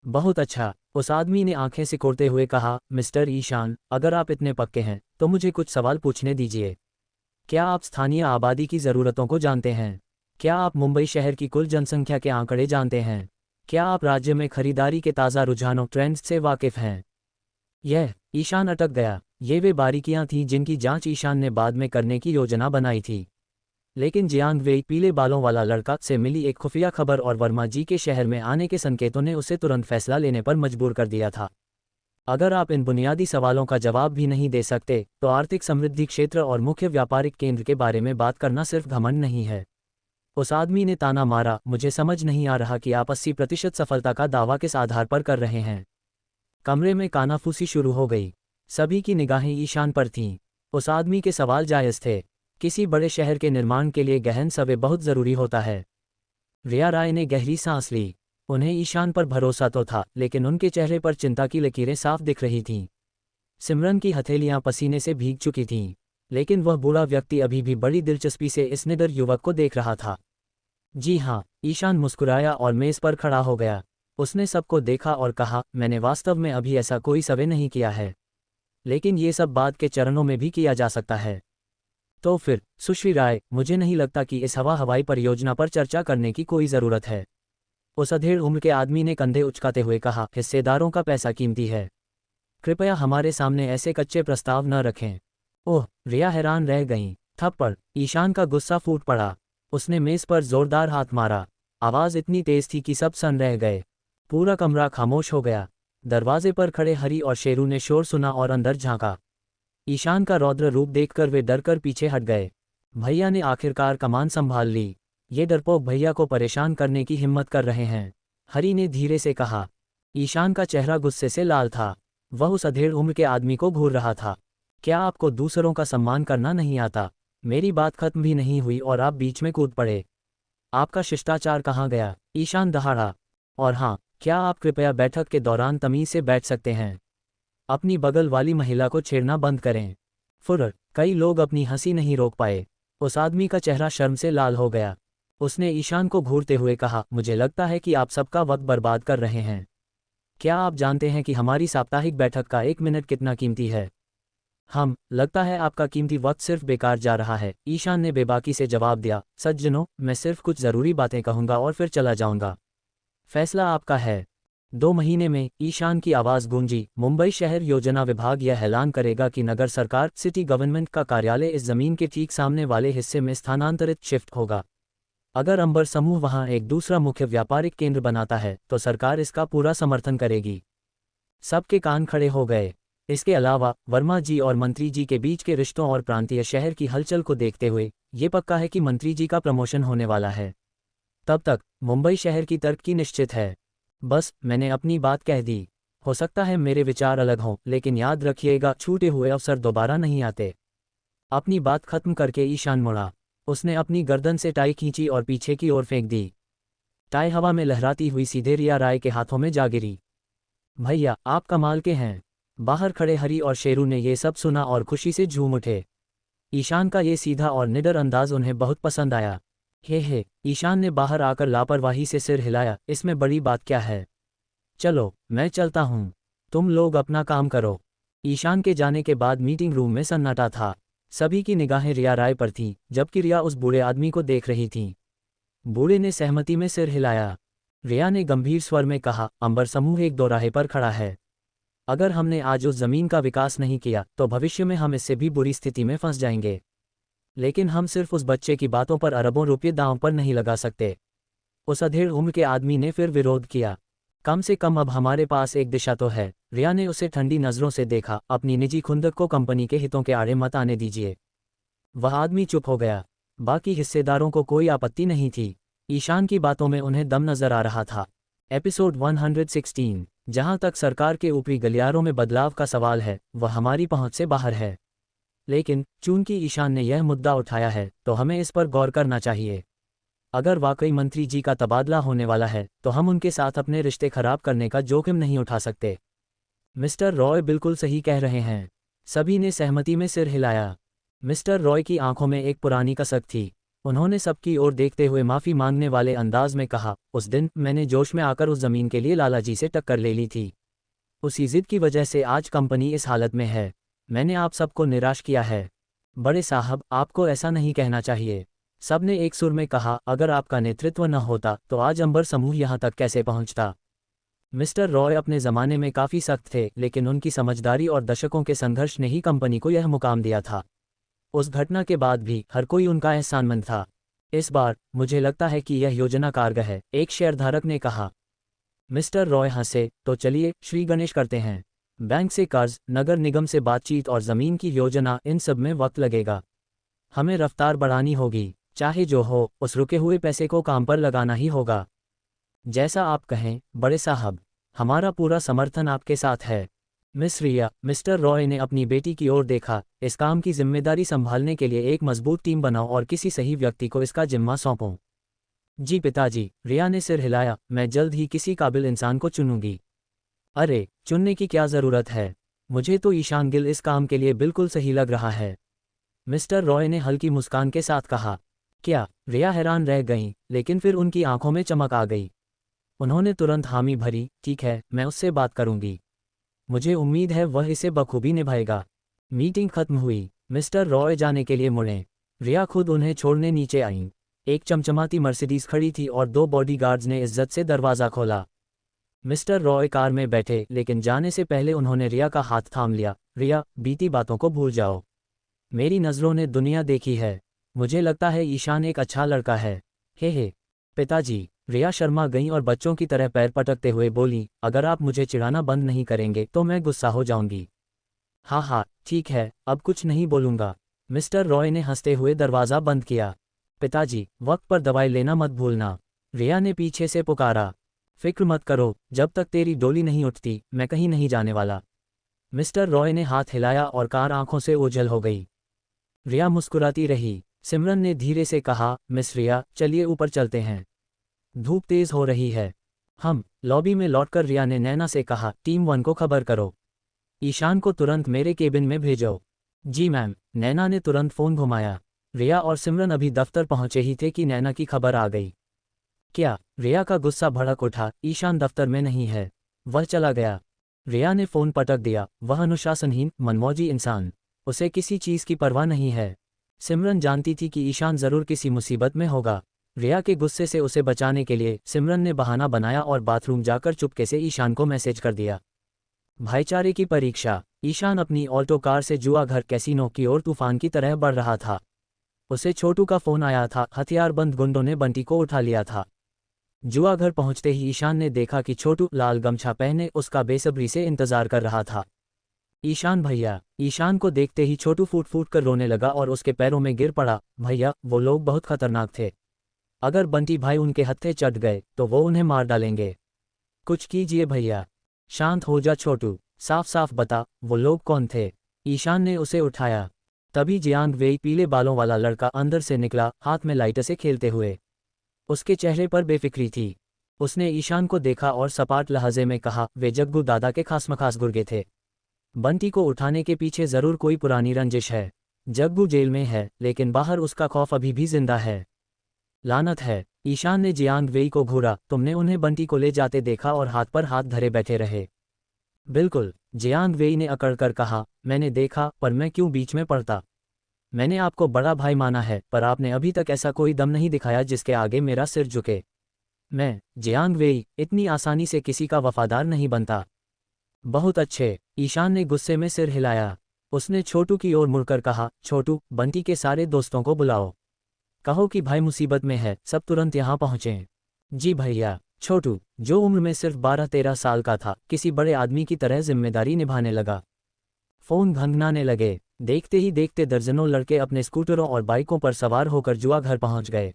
[SPEAKER 1] बहुत अच्छा, उस आदमी ने आंखें सिकोड़ते हुए कहा। मिस्टर ईशान, अगर आप इतने पक्के हैं तो मुझे कुछ सवाल पूछने दीजिए। क्या आप स्थानीय आबादी की ज़रूरतों को जानते हैं? क्या आप मुंबई शहर की कुल जनसंख्या के आंकड़े जानते हैं? क्या आप राज्य में खरीदारी के ताज़ा रुझानों ट्रेंड्स से वाकिफ़ हैं? ईशान अटक गया। ये वे बारीकियां थीं जिनकी जांच ईशान ने बाद में करने की योजना बनाई थी। लेकिन जियांग वेई, पीले बालों वाला लड़का, से मिली एक खुफिया खबर और वर्मा जी के शहर में आने के संकेतों ने उसे तुरंत फैसला लेने पर मजबूर कर दिया था। अगर आप इन बुनियादी सवालों का जवाब भी नहीं दे सकते, तो आर्थिक समृद्धि क्षेत्र और मुख्य व्यापारिक केंद्र के बारे में बात करना सिर्फ घमंड नहीं है। उस आदमी ने ताना मारा। मुझे समझ नहीं आ रहा कि आप 80% सफलता का दावा किस आधार पर कर रहे हैं। कमरे में कानाफूसी शुरू हो गई। सभी की निगाहें ईशान पर थीं। उस आदमी के सवाल जायज़ थे। किसी बड़े शहर के निर्माण के लिए गहन सर्वे बहुत ज़रूरी होता है। रिया राय ने गहरी सांस ली। उन्हें ईशान पर भरोसा तो था, लेकिन उनके चेहरे पर चिंता की लकीरें साफ दिख रही थीं। सिमरन की हथेलियां पसीने से भीग चुकी थीं, लेकिन वह बूढ़ा व्यक्ति अभी भी बड़ी दिलचस्पी से इस निडर युवक को देख रहा था। जी हाँ, ईशान मुस्कुराया और मेज़ पर खड़ा हो गया। उसने सबको देखा और कहा, मैंने वास्तव में अभी ऐसा कोई सर्वे नहीं किया है। लेकिन ये सब बाद के चरणों में भी किया जा सकता है। तो फिर सुश्री राय, मुझे नहीं लगता कि इस हवाई परियोजना पर चर्चा करने की कोई ज़रूरत है। उस अधेड़ उम्र के आदमी ने कंधे उचकाते हुए कहा, हिस्सेदारों का पैसा कीमती है, कृपया हमारे सामने ऐसे कच्चे प्रस्ताव न रखें। ओह, रिया हैरान रह गईं। थप्पड़। ईशान का गुस्सा फूट पड़ा। उसने मेज पर जोरदार हाथ मारा। आवाज़ इतनी तेज थी कि सब सन रह गए। पूरा कमरा खामोश हो गया। दरवाजे पर खड़े हरी और शेरू ने शोर सुना और अंदर झांका। ईशान का रौद्र रूप देखकर वे डरकर पीछे हट गए। भैया ने आखिरकार कमान संभाल ली। ये डरपोक भैया को परेशान करने की हिम्मत कर रहे हैं, हरी ने धीरे से कहा। ईशान का चेहरा गुस्से से लाल था। वह उस अधेड़ उम्र के आदमी को घूर रहा था। क्या आपको दूसरों का सम्मान करना नहीं आता? मेरी बात खत्म भी नहीं हुई और आप बीच में कूद पड़े। आपका शिष्टाचार कहाँ गया? ईशान दहाड़ा। और हाँ, क्या आप कृपया बैठक के दौरान तमीज से बैठ सकते हैं? अपनी बगल वाली महिला को छेड़ना बंद करें। फुर्र। कई लोग अपनी हंसी नहीं रोक पाए। उस आदमी का चेहरा शर्म से लाल हो गया। उसने ईशान को घूरते हुए कहा, मुझे लगता है कि आप सबका वक्त बर्बाद कर रहे हैं। क्या आप जानते हैं कि हमारी साप्ताहिक बैठक का 1 मिनट कितना कीमती है? लगता है आपका कीमती वक्त सिर्फ बेकार जा रहा है, ईशान ने बेबाकी से जवाब दिया। सज्जनों, मैं सिर्फ कुछ ज़रूरी बातें कहूँगा और फिर चला जाऊँगा। फैसला आपका है। 2 महीने में, ईशान की आवाज़ गूंजी, मुंबई शहर योजना विभाग यह ऐलान करेगा कि नगर सरकार सिटी गवर्नमेंट का कार्यालय इस ज़मीन के ठीक सामने वाले हिस्से में स्थानांतरित शिफ्ट होगा। अगर अंबर समूह वहां एक दूसरा मुख्य व्यापारिक केंद्र बनाता है तो सरकार इसका पूरा समर्थन करेगी। सबके कान खड़े हो गए। इसके अलावा वर्मा जी और मंत्री जी के बीच के रिश्तों और प्रांतीय शहर की हलचल को देखते हुए ये पक्का है कि मंत्री जी का प्रमोशन होने वाला है। तब तक मुंबई शहर की तरक्की निश्चित है। बस मैंने अपनी बात कह दी। हो सकता है मेरे विचार अलग हों, लेकिन याद रखिएगा, छूटे हुए अवसर दोबारा नहीं आते। अपनी बात खत्म करके ईशान मुड़ा। उसने अपनी गर्दन से टाई खींची और पीछे की ओर फेंक दी। टाई हवा में लहराती हुई सीधे रिया राय के हाथों में जा गिरी। भैया, आप कमाल के हैं। बाहर खड़े हरी और शेरू ने ये सब सुना और खुशी से झूम उठे। ईशान का ये सीधा और निडर अंदाज उन्हें बहुत पसंद आया। हे, ईशान ने बाहर आकर लापरवाही से सिर हिलाया, इसमें बड़ी बात क्या है? चलो, मैं चलता हूँ, तुम लोग अपना काम करो। ईशान के जाने के बाद मीटिंग रूम में सन्नाटा था। सभी की निगाहें रिया राय पर थीं, जबकि रिया उस बूढ़े आदमी को देख रही थी। बूढ़े ने सहमति में सिर हिलाया। रिया ने गंभीर स्वर में कहा, अंबर समूह एक दोराहे पर खड़ा है। अगर हमने आज उस जमीन का विकास नहीं किया तो भविष्य में हम इससे भी बुरी स्थिति में फंस जाएंगे। लेकिन हम सिर्फ उस बच्चे की बातों पर अरबों रुपये दांव पर नहीं लगा सकते। उस अधेड़ उम्र के आदमी ने फिर विरोध किया। कम से कम अब हमारे पास एक दिशा तो है। रिया ने उसे ठंडी नज़रों से देखा। अपनी निजी खुंदक को कंपनी के हितों के आड़े मत आने दीजिए। वह आदमी चुप हो गया। बाकी हिस्सेदारों को कोई आपत्ति नहीं थी। ईशान की बातों में उन्हें दम नजर आ रहा था। एपिसोड 116। जहां तक सरकार के ऊपरी गलियारों में बदलाव का सवाल है, वह हमारी पहुंच से बाहर है। लेकिन चूंकि ईशान ने यह मुद्दा उठाया है तो हमें इस पर गौर करना चाहिए। अगर वाकई मंत्री जी का तबादला होने वाला है तो हम उनके साथ अपने रिश्ते खराब करने का जोखिम नहीं उठा सकते। मिस्टर रॉय बिल्कुल सही कह रहे हैं। सभी ने सहमति में सिर हिलाया। मिस्टर रॉय की आंखों में एक पुरानी कसक थी। उन्होंने सबकी ओर देखते हुए माफ़ी मांगने वाले अंदाज में कहा, उस दिन मैंने जोश में आकर उस ज़मीन के लिए लाला जी से टक्कर ले ली थी। उसी जिद की वजह से आज कंपनी इस हालत में है। मैंने आप सबको निराश किया है। बड़े साहब, आपको ऐसा नहीं कहना चाहिए। सबने एक सुर में कहा, अगर आपका नेतृत्व न होता तो आज अंबर समूह यहाँ तक कैसे पहुँचता? मिस्टर रॉय अपने ज़माने में काफ़ी सख्त थे, लेकिन उनकी समझदारी और दशकों के संघर्ष ने ही कंपनी को यह मुकाम दिया था। उस घटना के बाद भी हर कोई उनका एहसानमंद था। इस बार मुझे लगता है कि यह योजना कारगर है, एक शेयरधारक ने कहा। मिस्टर रॉय हंसे, तो चलिए श्री गणेश करते हैं। बैंक से कर्ज, नगर निगम से बातचीत और ज़मीन की योजना, इन सब में वक्त लगेगा। हमें रफ्तार बढ़ानी होगी। चाहे जो हो, उस रुके हुए पैसे को काम पर लगाना ही होगा। जैसा आप कहें बड़े साहब, हमारा पूरा समर्थन आपके साथ है। मिस रिया, मिस्टर रॉय ने अपनी बेटी की ओर देखा, इस काम की जिम्मेदारी संभालने के लिए एक मजबूत टीम बनाओ और किसी सही व्यक्ति को इसका जिम्मा सौंपो। जी पिताजी, रिया ने सिर हिलाया, मैं जल्द ही किसी काबिल इंसान को चुनूंगी। अरे, चुनने की क्या ज़रूरत है? मुझे तो ईशान गिल इस काम के लिए बिल्कुल सही लग रहा है। मिस्टर रॉय ने हल्की मुस्कान के साथ कहा। क्या? रिया हैरान रह गईं, लेकिन फिर उनकी आंखों में चमक आ गई। उन्होंने तुरंत हामी भरी, ठीक है, मैं उससे बात करूंगी। मुझे उम्मीद है वह इसे बखूबी निभाएगा। मीटिंग खत्म हुई। मिस्टर रॉय जाने के लिए मुड़े। रिया खुद उन्हें छोड़ने नीचे आईं। एक चमचमाती मर्सिडीज खड़ी थी और 2 बॉडीगार्ड्स ने इज्जत से दरवाज़ा खोला। मिस्टर रॉय कार में बैठे, लेकिन जाने से पहले उन्होंने रिया का हाथ थाम लिया। रिया, बीती बातों को भूल जाओ। मेरी नज़रों ने दुनिया देखी है। मुझे लगता है ईशान एक अच्छा लड़का है। हे पिताजी। रिया शर्मा गई और बच्चों की तरह पैर पटकते हुए बोली, अगर आप मुझे चिढ़ाना बंद नहीं करेंगे तो मैं गुस्सा हो जाऊंगी। हाँ, ठीक है, अब कुछ नहीं बोलूँगा। मिस्टर रॉय ने हंसते हुए दरवाज़ा बंद किया। पिताजी, वक्त पर दवाई लेना मत भूलना। रिया ने पीछे से पुकारा। फिक्र मत करो, जब तक तेरी डोली नहीं उठती मैं कहीं नहीं जाने वाला। मिस्टर रॉय ने हाथ हिलाया और कार आंखों से ओझल हो गई। रिया मुस्कुराती रही। सिमरन ने धीरे से कहा, मिस रिया, चलिए ऊपर चलते हैं। धूप तेज हो रही है। हम लॉबी में लौटकर रिया ने नैना से कहा, टीम 1 को खबर करो। ईशान को तुरंत मेरे केबिन में भेजो। जी मैम। नैना ने तुरंत फ़ोन घुमाया। रिया और सिमरन अभी दफ्तर पहुंचे ही थे कि नैना की खबर आ गई। क्या? रिया का गुस्सा भड़क उठा। ईशान दफ्तर में नहीं है, वह चला गया। रिया ने फ़ोन पटक दिया। वह अनुशासनहीन, मनमौजी इंसान, उसे किसी चीज़ की परवाह नहीं है। सिमरन जानती थी कि ईशान ज़रूर किसी मुसीबत में होगा। रिया के गुस्से से उसे बचाने के लिए सिमरन ने बहाना बनाया और बाथरूम जाकर चुपके से ईशान को मैसेज कर दिया। भाईचारे की परीक्षा। ईशान अपनी ऑल्टो कार से जुआ घर कैसीनो की ओर तूफान की तरह बढ़ रहा था। उसे छोटू का फ़ोन आया था। हथियारबंद गुंडों ने बंटी को उठा लिया था। जुआ घर पहुंचते ही ईशान ने देखा कि छोटू लाल गमछा पहने उसका बेसब्री से इंतजार कर रहा था। ईशान भैया। ईशान को देखते ही छोटू फूट फूट कर रोने लगा और उसके पैरों में गिर पड़ा। भैया, वो लोग बहुत खतरनाक थे। अगर बंटी भाई उनके हत्थे चढ़ गए तो वो उन्हें मार डालेंगे। कुछ कीजिए भैया। शांत हो जा छोटू, साफ साफ बता, वो लोग कौन थे? ईशान ने उसे उठाया। तभी जियांग वेई पीले बालों वाला लड़का अंदर से निकला, हाथ में लाइटर से खेलते हुए। उसके चेहरे पर बेफिक्री थी। उसने ईशान को देखा और सपाट लहजे में कहा, वे जग्गू दादा के खासमखास गुर्गे थे। बंटी को उठाने के पीछे जरूर कोई पुरानी रंजिश है। जग्गू जेल में है, लेकिन बाहर उसका खौफ अभी भी जिंदा है। लानत है। ईशान ने जियांग वेई को घूरा। तुमने उन्हें बंटी को ले जाते देखा और हाथ पर हाथ धरे बैठे रहे? बिल्कुल, जियांग वेई ने अकड़कर कहा। मैंने देखा, पर मैं क्यों बीच में पड़ता? मैंने आपको बड़ा भाई माना है, पर आपने अभी तक ऐसा कोई दम नहीं दिखाया जिसके आगे मेरा सिर झुके। मैं, जियांग वेई, इतनी आसानी से किसी का वफादार नहीं बनता। बहुत अच्छे। ईशान ने गुस्से में सिर हिलाया। उसने छोटू की ओर मुड़कर कहा, छोटू, बंटी के सारे दोस्तों को बुलाओ। कहो कि भाई मुसीबत में है, सब तुरंत यहाँ पहुँचें। जी भैया। छोटू, जो उम्र में सिर्फ 12-13 साल का था, किसी बड़े आदमी की तरह जिम्मेदारी निभाने लगा। फ़ोन घंघनाने लगे। देखते ही देखते दर्जनों लड़के अपने स्कूटरों और बाइकों पर सवार होकर जुआ घर पहुंच गए।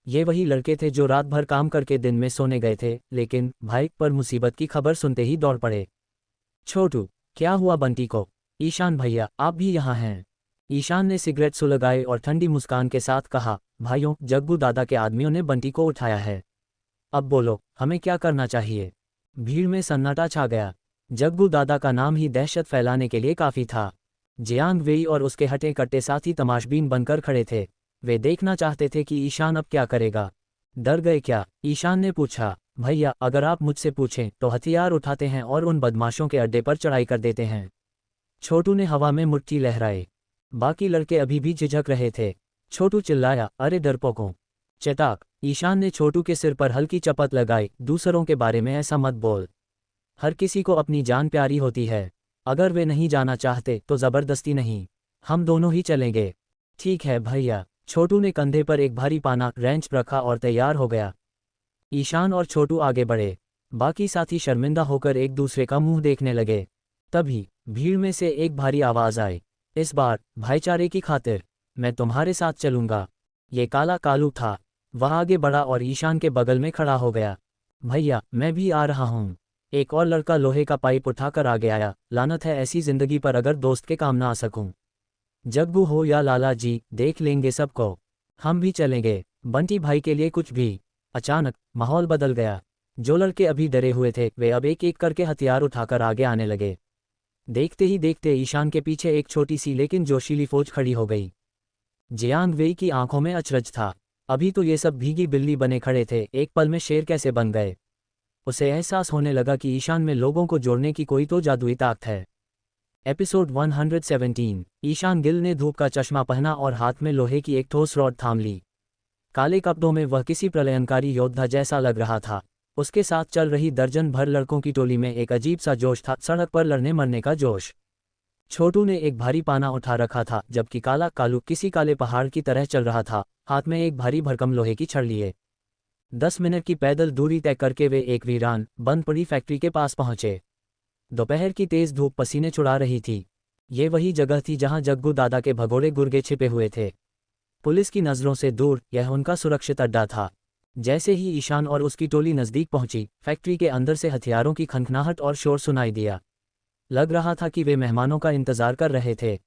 [SPEAKER 1] ये वही लड़के थे जो रात भर काम करके दिन में सोने गए थे, लेकिन भाई पर मुसीबत की खबर सुनते ही दौड़ पड़े। छोटू, क्या हुआ बंटी को? ईशान भैया, आप भी यहाँ हैं? ईशान ने सिगरेट सुलगाए और ठंडी मुस्कान के साथ कहा, भाइयों, जग्गू दादा के आदमियों ने बंटी को उठाया है। अब बोलो, हमें क्या करना चाहिए? भीड़ में सन्नाटा छा गया। जग्गू दादा का नाम ही दहशत फैलाने के लिए काफ़ी था। जियांग वेई और उसके हटे कट्टे साथी तमाशबीन बनकर खड़े थे। वे देखना चाहते थे कि ईशान अब क्या करेगा। डर गए क्या? ईशान ने पूछा। भैया, अगर आप मुझसे पूछें तो हथियार उठाते हैं और उन बदमाशों के अड्डे पर चढ़ाई कर देते हैं। छोटू ने हवा में मुट्ठी लहराई। बाकी लड़के अभी भी झिझक रहे थे। छोटू चिल्लाया, अरे डरपोकों! चेताक! ईशान ने छोटू के सिर पर हल्की चपत लगाई। दूसरों के बारे में ऐसा मत बोल। हर किसी को अपनी जान प्यारी होती है। अगर वे नहीं जाना चाहते तो ज़बरदस्ती नहीं, हम दोनों ही चलेंगे। ठीक है भैया। छोटू ने कंधे पर एक भारी पाना रेंच रखा और तैयार हो गया। ईशान और छोटू आगे बढ़े। बाकी साथी शर्मिंदा होकर एक दूसरे का मुंह देखने लगे। तभी भीड़ में से एक भारी आवाज़ आई, इस बार भाईचारे की खातिर मैं तुम्हारे साथ चलूंगा। ये काला कालू था। वह आगे बढ़ा और ईशान के बगल में खड़ा हो गया। भैया, मैं भी आ रहा हूँ। एक और लड़का लोहे का पाइप उठाकर आगे आया। लानत है ऐसी जिंदगी पर अगर दोस्त के काम ना आ सकूं। जग्गू हो या लाला जी, देख लेंगे सबको। हम भी चलेंगे, बंटी भाई के लिए कुछ भी। अचानक माहौल बदल गया। जो लड़के अभी डरे हुए थे वे अब एक एक करके हथियार उठाकर आगे आने लगे। देखते ही देखते ईशान के पीछे एक छोटी सी लेकिन जोशीली फौज खड़ी हो गई। जियांग वेई की आंखों में अचरज था। अभी तो ये सब भीगी बिल्ली बने खड़े थे, एक पल में शेर कैसे बन गए? उसे एहसास होने लगा कि ईशान में लोगों को जोड़ने की कोई तो जादुई ताकत है। एपिसोड 117। ईशान गिल ने धूप का चश्मा पहना और हाथ में लोहे की एक ठोस रॉड थाम ली। काले कपड़ों में वह किसी प्रलयनकारी योद्धा जैसा लग रहा था। उसके साथ चल रही दर्जन भर लड़कों की टोली में एक अजीब सा जोश था, सड़क पर लड़ने मरने का जोश। छोटू ने एक भारी पाना उठा रखा था, जबकि कालू किसी काले पहाड़ की तरह चल रहा था, हाथ में एक भारी भरकम लोहे की छड़ लिए। 10 मिनट की पैदल दूरी तय करके वे एक वीरान बंद पड़ी फैक्ट्री के पास पहुंचे। दोपहर की तेज धूप पसीने छुड़ा रही थी। ये वही जगह थी जहां जग्गू दादा के भगोड़े गुर्गे छिपे हुए थे। पुलिस की नज़रों से दूर यह उनका सुरक्षित अड्डा था। जैसे ही ईशान और उसकी टोली नज़दीक पहुंची, फैक्ट्री के अंदर से हथियारों की खनखनाहट और शोर सुनाई दिया। लग रहा था कि वे मेहमानों का इंतजार कर रहे थे।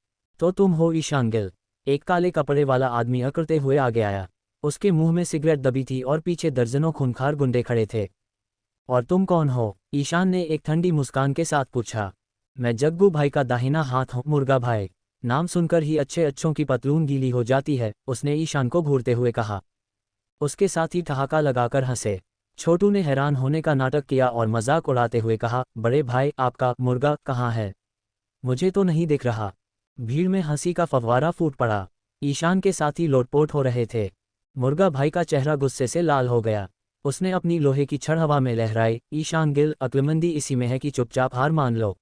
[SPEAKER 1] तो तुम हो ईशान गिल? एक काले कपड़े वाला आदमी अकड़ते हुए आगे आया। उसके मुंह में सिगरेट दबी थी और पीछे दर्जनों खूंखार गुंडे खड़े थे। और तुम कौन हो? ईशान ने एक ठंडी मुस्कान के साथ पूछा। मैं जग्गू भाई का दाहिना हाथ हूँ, मुर्गा भाई। नाम सुनकर ही अच्छों की पतलून गीली हो जाती है, उसने ईशान को घूरते हुए कहा। उसके साथी ठहाका लगाकर हंसे। छोटू ने हैरान होने का नाटक किया और मजाक उड़ाते हुए कहा, बड़े भाई आपका मुर्गा कहाँ है? मुझे तो नहीं दिख रहा। भीड़ में हंसी का फव्वारा फूट पड़ा। ईशान के साथी लोटपोट हो रहे थे। मुर्गा भाई का चेहरा गुस्से से लाल हो गया। उसने अपनी लोहे की छड़ हवा में लहराई। ईशान गिल, अक्लमंदी इसी में है कि चुपचाप हार मान लो।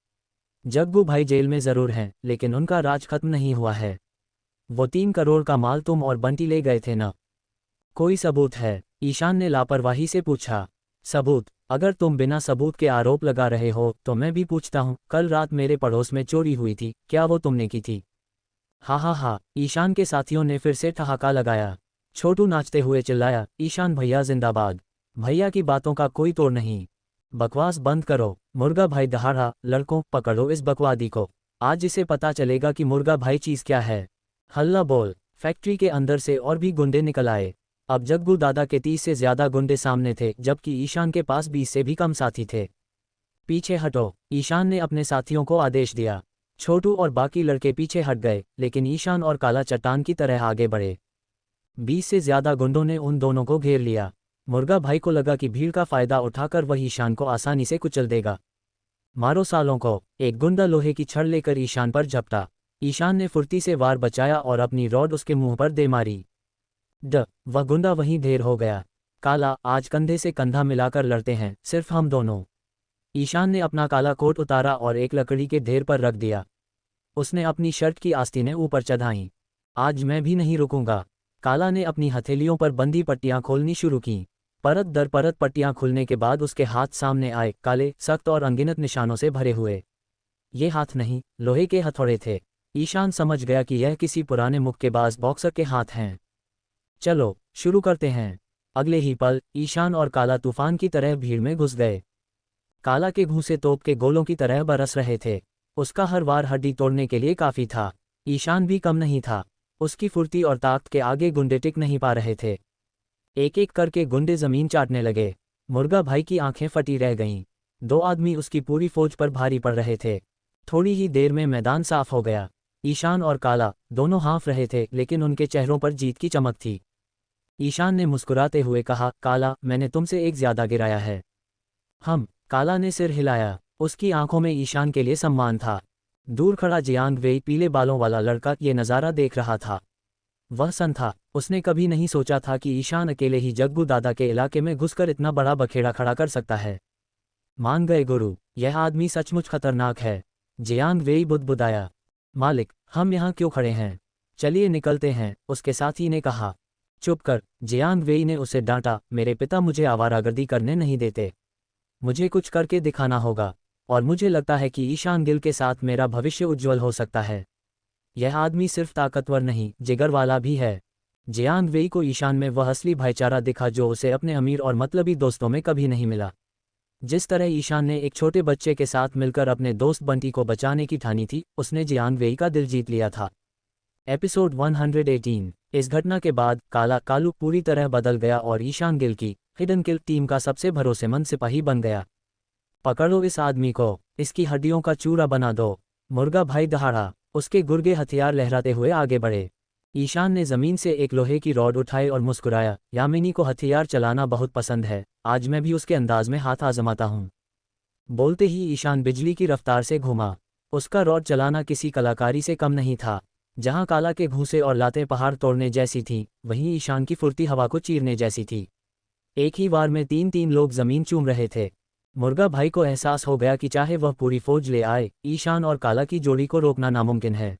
[SPEAKER 1] जग्गू भाई जेल में जरूर हैं, लेकिन उनका राज खत्म नहीं हुआ है। वो 3 करोड़ का माल तुम और बंटी ले गए थे ना? कोई सबूत है? ईशान ने लापरवाही से पूछा। सबूत? अगर तुम बिना सबूत के आरोप लगा रहे हो तो मैं भी पूछता हूँ, कल रात मेरे पड़ोस में चोरी हुई थी, क्या वो तुमने की थी? हा, ईशान के साथियों ने फिर से ठहाका लगाया। छोटू नाचते हुए चिल्लाया, ईशान भैया जिंदाबाद। भैया की बातों का कोई तोड़ नहीं। बकवास बंद करो। मुर्गा भाई दहाड़ा, लड़कों पकड़ो इस बकवादी को। आज इसे पता चलेगा कि मुर्गा भाई चीज क्या है। हल्ला बोल। फैक्ट्री के अंदर से और भी गुंडे निकल आए। अब जग्गू दादा के 30 से ज्यादा गुंडे सामने थे, जबकि ईशान के पास 20 से भी कम साथी थे। पीछे हटो, ईशान ने अपने साथियों को आदेश दिया। छोटू और बाकी लड़के पीछे हट गए, लेकिन ईशान और काला चट्टान की तरह आगे बढ़े। 20 से ज्यादा गुंडों ने उन दोनों को घेर लिया। मुर्गा भाई को लगा कि भीड़ का फायदा उठाकर वह ईशान को आसानी से कुचल देगा। मारो सालों को। एक गुंडा लोहे की छड़ लेकर ईशान पर झपटा। ईशान ने फुर्ती से वार बचाया और अपनी रॉड उसके मुंह पर दे मारी। वह गुंडा वहीं ढेर हो गया। काला, आज कंधे से कंधा मिलाकर लड़ते हैं, सिर्फ हम दोनों। ईशान ने अपना काला कोट उतारा और एक लकड़ी के ढेर पर रख दिया। उसने अपनी शर्ट की आस्तीनें ऊपर चढ़ाईं। आज मैं भी नहीं रुकूंगा। काला ने अपनी हथेलियों पर बंधी पट्टियां खोलनी शुरू कीं। परत दर परत पट्टियां खुलने के बाद उसके हाथ सामने आए, काले, सख्त और अनगिनत निशानों से भरे हुए। ये हाथ नहीं, लोहे के हथौड़े थे। ईशान समझ गया कि यह किसी पुराने मुक्केबाज बॉक्सर के हाथ हैं। चलो शुरू करते हैं। अगले ही पल ईशान और काला तूफान की तरह भीड़ में घुस गए। काला के घूंसे तोप के गोलों की तरह बरस रहे थे। उसका हर वार हड्डी तोड़ने के लिए काफी था। ईशान भी कम नहीं था। उसकी फुर्ती और ताकत के आगे गुंडे टिक नहीं पा रहे थे। एक एक करके गुंडे जमीन चाटने लगे। मुर्गा भाई की आंखें फटी रह गईं। 2 आदमी उसकी पूरी फौज पर भारी पड़ रहे थे। थोड़ी ही देर में मैदान साफ हो गया। ईशान और काला दोनों हाँफ रहे थे, लेकिन उनके चेहरों पर जीत की चमक थी। ईशान ने मुस्कुराते हुए कहा, काला, मैंने तुमसे एक ज्यादा गिराया है। हम? काला ने सिर हिलाया। उसकी आंखों में ईशान के लिए सम्मान था। दूर खड़ा जियांग वेई, पीले बालों वाला लड़का, ये नज़ारा देख रहा था। वह सन था। उसने कभी नहीं सोचा था कि ईशान अकेले ही जग्गू दादा के इलाके में घुसकर इतना बड़ा बखेड़ा खड़ा कर सकता है। मान गए गुरु, यह आदमी सचमुच खतरनाक है। जियांग वेई बुदबुदाया। मालिक, हम यहाँ क्यों खड़े हैं? चलिए निकलते हैं, उसके साथी ने कहा। चुप कर, जियांग वेई ने उसे डांटा। मेरे पिता मुझे आवारागर्दी करने नहीं देते। मुझे कुछ करके दिखाना होगा, और मुझे लगता है कि ईशान गिल के साथ मेरा भविष्य उज्ज्वल हो सकता है। यह आदमी सिर्फ ताकतवर नहीं, जिगर वाला भी है। जियांग वेई को ईशान में वह असली भाईचारा दिखा जो उसे अपने अमीर और मतलबी दोस्तों में कभी नहीं मिला। जिस तरह ईशान ने एक छोटे बच्चे के साथ मिलकर अपने दोस्त बंटी को बचाने की ठानी थी, उसने जियांग वेई का दिल जीत लिया था। एपिसोड 118। इस घटना के बाद कालू पूरी तरह बदल गया और ईशान गिल की हिडन किल टीम का सबसे भरोसेमंद सिपाही बन गया। पकड़ो इस आदमी को, इसकी हड्डियों का चूरा बना दो। मुर्गा भाई दहाड़ा। उसके गुर्गे हथियार लहराते हुए आगे बढ़े। ईशान ने जमीन से एक लोहे की रॉड उठाई और मुस्कुराया। यामिनी को हथियार चलाना बहुत पसंद है, आज मैं भी उसके अंदाज में हाथ आजमाता हूँ। बोलते ही ईशान बिजली की रफ्तार से घूमा। उसका रॉड चलाना किसी कलाकारी से कम नहीं था। जहाँ काला के घूंसे और लातें पहाड़ तोड़ने जैसी थीं, वहीं ईशान की फुर्ती हवा को चीरने जैसी थी। एक ही बार में 3-3 लोग जमीन चूम रहे थे। मुर्गा भाई को एहसास हो गया कि चाहे वह पूरी फौज ले आए, ईशान और काला की जोड़ी को रोकना नामुमकिन है।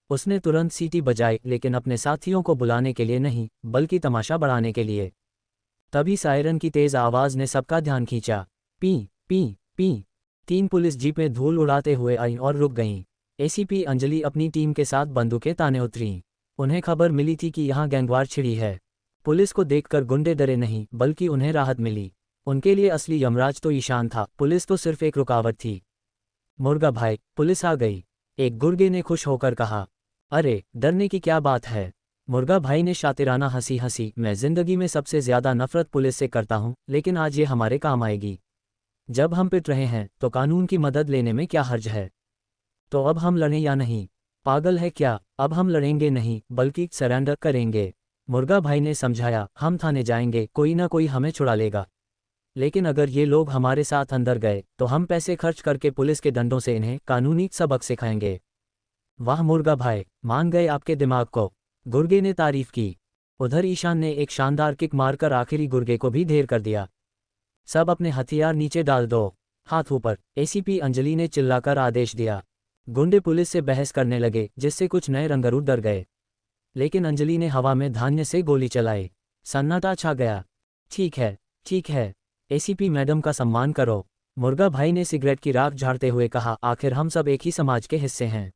[SPEAKER 1] उसने तुरंत सीटी बजाई, लेकिन अपने साथियों को बुलाने के लिए नहीं, बल्कि तमाशा बढ़ाने के लिए। तभी सायरन की तेज आवाज ने सबका ध्यान खींचा। पी पी पी 3 पुलिस जीपें धूल उड़ाते हुए आईं और रुक गईं। एसीपी अंजलि अपनी टीम के साथ बंदूकें ताने उतरीं। उन्हें खबर मिली थी कि यहाँ गैंगवार छिड़ी है। पुलिस को देखकर गुंडे डरे नहीं, बल्कि उन्हें राहत मिली। उनके लिए असली यमराज तो ईशान था, पुलिस तो सिर्फ एक रुकावट थी। मुर्गा भाई, पुलिस आ गई, एक गुर्गे ने खुश होकर कहा। अरे, डरने की क्या बात है? मुर्गा भाई ने शातिराना हंसी हंसी। मैं जिंदगी में सबसे ज्यादा नफरत पुलिस से करता हूँ, लेकिन आज ये हमारे काम आएगी। जब हम पिट रहे हैं तो कानून की मदद लेने में क्या हर्ज है? तो अब हम लड़ें या नहीं? पागल है क्या? अब हम लड़ेंगे नहीं, बल्कि सरेंडर करेंगे। मुर्गा भाई ने समझाया। हम थाने जाएंगे, कोई ना कोई हमें छुड़ा लेगा। लेकिन अगर ये लोग हमारे साथ अंदर गए तो हम पैसे खर्च करके पुलिस के डंडों से इन्हें कानूनी सबक सिखाएंगे। वाह मुर्गा भाई, मान गए आपके दिमाग को, गुर्गे ने तारीफ की। उधर ईशान ने एक शानदार किक मारकर आखिरी गुर्गे को भी ढेर कर दिया। सब अपने हथियार नीचे डाल दो, हाथ ऊपर, एसीपी अंजलि ने चिल्लाकर आदेश दिया। गुंडे पुलिस से बहस करने लगे, जिससे कुछ नए रंगरू डर गए। लेकिन अंजलि ने हवा में धान्य से गोली चलाई। सन्नाटा छा गया। ठीक है, ठीक है, एसीपी मैडम का सम्मान करो, मुर्गा भाई ने सिगरेट की राख झाड़ते हुए कहा। आखिर हम सब एक ही समाज के हिस्से हैं,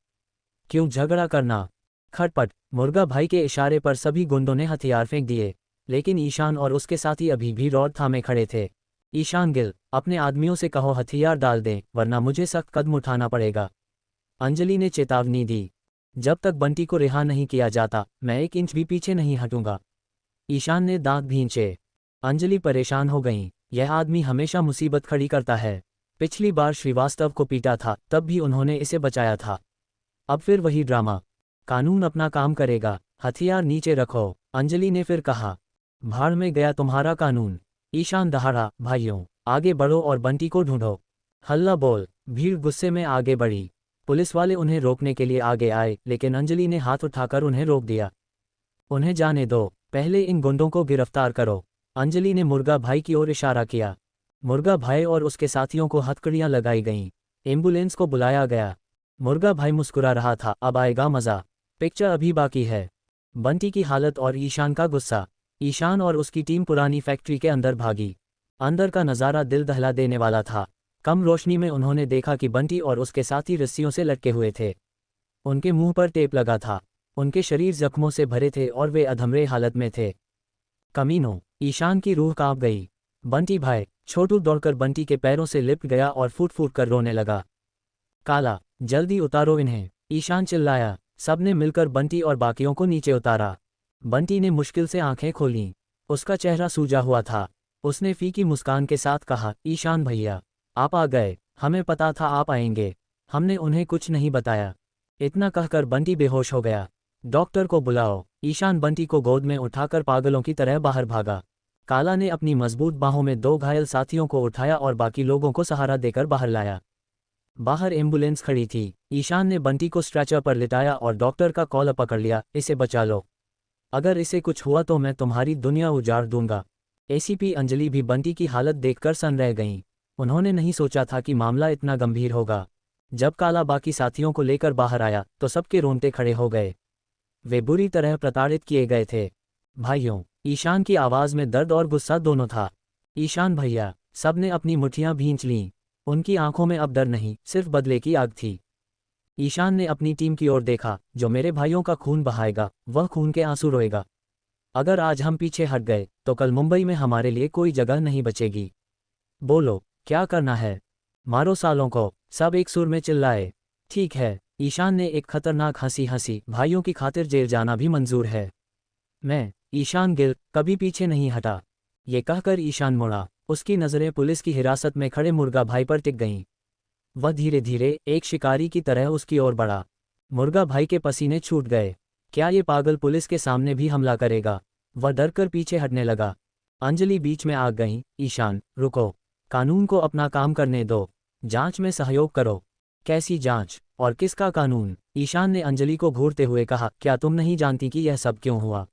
[SPEAKER 1] क्यों झगड़ा करना? खटपट। मुर्गा भाई के इशारे पर सभी गुंडों ने हथियार फेंक दिए, लेकिन ईशान और उसके साथी अभी भी रॉड थामे खड़े थे। ईशान गिल, अपने आदमियों से कहो हथियार डाल दें, वरना मुझे सख्त कदम उठाना पड़ेगा, अंजलि ने चेतावनी दी। जब तक बंटी को रिहा नहीं किया जाता, मैं 1 इंच भी पीछे नहीं हटूंगा, ईशान ने दांत भींचे। अंजलि परेशान हो गईं। यह आदमी हमेशा मुसीबत खड़ी करता है। पिछली बार श्रीवास्तव को पीटा था, तब भी उन्होंने इसे बचाया था। अब फिर वही ड्रामा। कानून अपना काम करेगा, हथियार नीचे रखो, अंजलि ने फिर कहा। भाड़ में गया तुम्हारा कानून, ईशान दहाड़ा। भाइयों, आगे बढ़ो और बंटी को ढूंढो। हल्ला बोल। भीड़ गुस्से में आगे बढ़ी। पुलिस वाले उन्हें रोकने के लिए आगे आए, लेकिन अंजलि ने हाथ उठाकर उन्हें रोक दिया। उन्हें जाने दो, पहले इन गुंडों को गिरफ्तार करो, अंजलि ने मुर्गा भाई की ओर इशारा किया। मुर्गा भाई और उसके साथियों को हथकड़ियां लगाई गईं। एम्बुलेंस को बुलाया गया। मुर्गा भाई मुस्कुरा रहा था। अब आएगा मजा, पिक्चर अभी बाकी है। बंटी की हालत और ईशान का गुस्सा। ईशान और उसकी टीम पुरानी फैक्ट्री के अंदर भागी। अंदर का नज़ारा दिल दहला देने वाला था। कम रोशनी में उन्होंने देखा कि बंटी और उसके साथी रस्सियों से लटके हुए थे। उनके मुंह पर टेप लगा था। उनके शरीर जख्मों से भरे थे और वे अधमरे हालत में थे। कमीनों, ईशान की रूह कांप गई। बंटी भाई, छोटू दौड़कर बंटी के पैरों से लिपट गया और फूट फूट कर रोने लगा। काला, जल्दी उतारो इन्हें, ईशान चिल्लाया। सबने मिलकर बंटी और बाकियों को नीचे उतारा। बंटी ने मुश्किल से आंखें खोलीं। उसका चेहरा सूजा हुआ था। उसने फीकी मुस्कान के साथ कहा, ईशान भैया, आप आ गए, हमें पता था आप आएंगे, हमने उन्हें कुछ नहीं बताया। इतना कहकर बंटी बेहोश हो गया। डॉक्टर को बुलाओ। ईशान बंटी को गोद में उठाकर पागलों की तरह बाहर भागा। काला ने अपनी मजबूत बाहों में 2 घायल साथियों को उठाया और बाकी लोगों को सहारा देकर बाहर लाया। बाहर एम्बुलेंस खड़ी थी। ईशान ने बंटी को स्ट्रेचर पर लिटाया और डॉक्टर का कॉलर पकड़ लिया। इसे बचा लो, अगर इसे कुछ हुआ तो मैं तुम्हारी दुनिया उजाड़ दूंगा। एसीपी अंजलि भी बंटी की हालत देखकर सन रह गईं। उन्होंने नहीं सोचा था कि मामला इतना गंभीर होगा। जब काला बाकी साथियों को लेकर बाहर आया तो सबके रोंगटे खड़े हो गए। वे बुरी तरह प्रताड़ित किए गए थे। भाइयों, ईशान की आवाज़ में दर्द और गुस्सा दोनों था। ईशान भैया, सबने अपनी मुट्ठियां भींच लीं। उनकी आंखों में अब डर नहीं, सिर्फ बदले की आग थी। ईशान ने अपनी टीम की ओर देखा। जो मेरे भाइयों का खून बहाएगा, वह खून के आंसू रोएगा। अगर आज हम पीछे हट गए तो कल मुंबई में हमारे लिए कोई जगह नहीं बचेगी। बोलो, क्या करना है? मारो सालों को, सब एक सुर में चिल्लाए। ठीक है, ईशान ने एक खतरनाक हंसी हंसी। भाइयों की खातिर जेल जाना भी मंजूर है। मैं, ईशान गिल, कभी पीछे नहीं हटा। ये कहकर ईशान मुड़ा। उसकी नज़रें पुलिस की हिरासत में खड़े मुर्गा भाई पर टिक गईं। वह धीरे धीरे एक शिकारी की तरह उसकी ओर बढ़ा। मुर्गा भाई के पसीने छूट गए। क्या ये पागल पुलिस के सामने भी हमला करेगा? वह डर कर पीछे हटने लगा। अंजलि बीच में आ गई। ईशान, रुको। कानून को अपना काम करने दो। जांच में सहयोग करो। कैसी जांच और किसका कानून? ईशान ने अंजलि को घूरते हुए कहा, क्या तुम नहीं जानती कि यह सब क्यों हुआ?